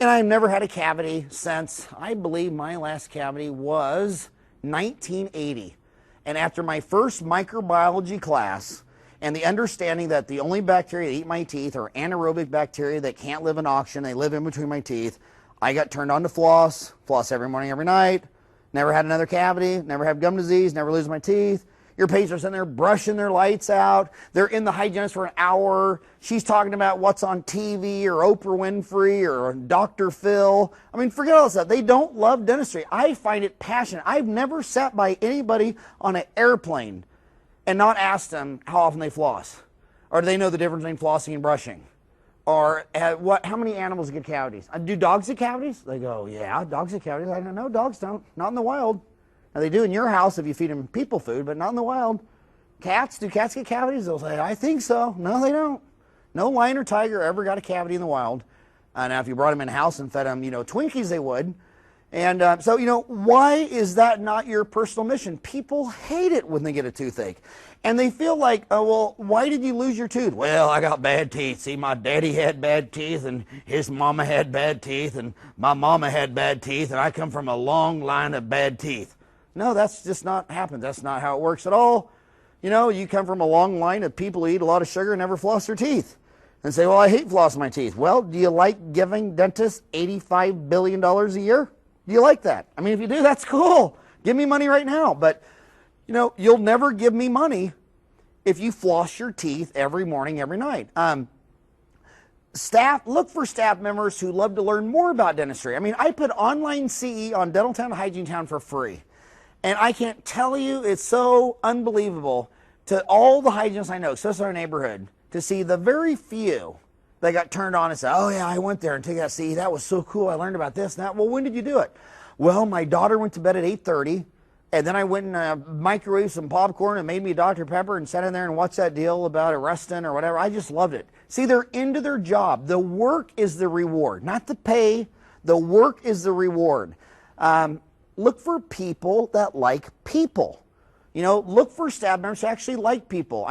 And I've never had a cavity since, I believe my last cavity was 1980. And after my first microbiology class, and the understanding that the only bacteria that eat my teeth are anaerobic bacteria that can't live in oxygen, they live in between my teeth, I got turned on to floss every morning, every night, never had another cavity, never had gum disease, never lose my teeth. Your patients are sitting there brushing their lights out. They're in the hygienist for an hour. She's talking about what's on TV or Oprah Winfrey or Dr. Phil. Forget all that stuff. They don't love dentistry. I find it passionate. I've never sat by anybody on an airplane and not asked them how often they floss. Or do they know the difference between flossing and brushing? Or how many animals get cavities? Do dogs get cavities? They go, yeah, dogs get cavities. I don't know, dogs don't. Not in the wild. Now they do in your house if you feed them people food, but not in the wild. Cats, do cats get cavities? They'll say, I think so. No, they don't. No lion or tiger ever got a cavity in the wild. Now if you brought them in house and fed them, Twinkies, they would. And so, why is that not your personal mission? People hate it when they get a toothache. And they feel like, oh, well, why did you lose your tooth? Well, I got bad teeth. See, my daddy had bad teeth, and his mama had bad teeth, and my mama had bad teeth, and I come from a long line of bad teeth. No, that's just not happened. That's not how it works at all. You come from a long line of people who eat a lot of sugar and never floss their teeth. And say, well, I hate flossing my teeth. Well, do you like giving dentists $85 billion a year? Do you like that? If you do, that's cool. Give me money right now. But, you'll never give me money if you floss your teeth every morning, every night. Look for staff members who love to learn more about dentistry. I put online CE on Dental Town and Hygiene Town for free. And I can't tell you, it's so unbelievable to all the hygienists I know, especially in our neighborhood, to see the very few that got turned on and said, oh yeah, I went there and took that CE. That was so cool. I learned about this and that. Well, when did you do it? Well, my daughter went to bed at 8:30, and then I went and microwaved some popcorn and made me a Dr. Pepper and sat in there and watched that deal about Arrestin or whatever. I just loved it. See, they're into their job. The work is the reward, not the pay. The work is the reward. Look for people that like people. Look for staff members who actually like people.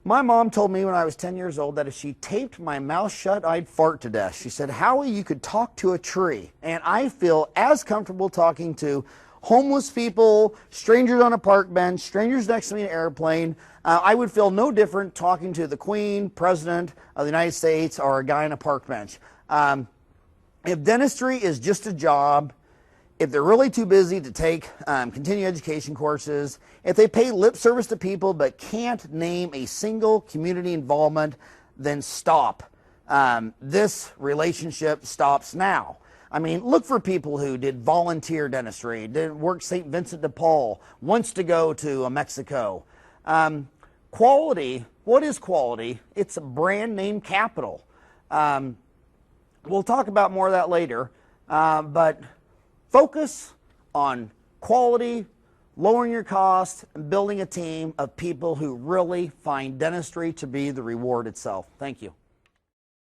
My mom told me when I was 10 years old that if she taped my mouth shut, I'd fart to death. She said, Howie, you could talk to a tree. And I feel as comfortable talking to homeless people, strangers on a park bench, strangers next to me in an airplane. I would feel no different talking to the Queen, President of the United States, or a guy on a park bench. If dentistry is just a job, if they're really too busy to take continuing education courses, if they pay lip service to people but can't name a single community involvement, then stop. This relationship stops now. I mean, look for people who did volunteer dentistry, did work St. Vincent de Paul, wants to go to Mexico. Quality, what is quality? It's a brand name capital. We'll talk about more of that later, but focus on quality, lowering your costs, and building a team of people who really find dentistry to be the reward itself. Thank you.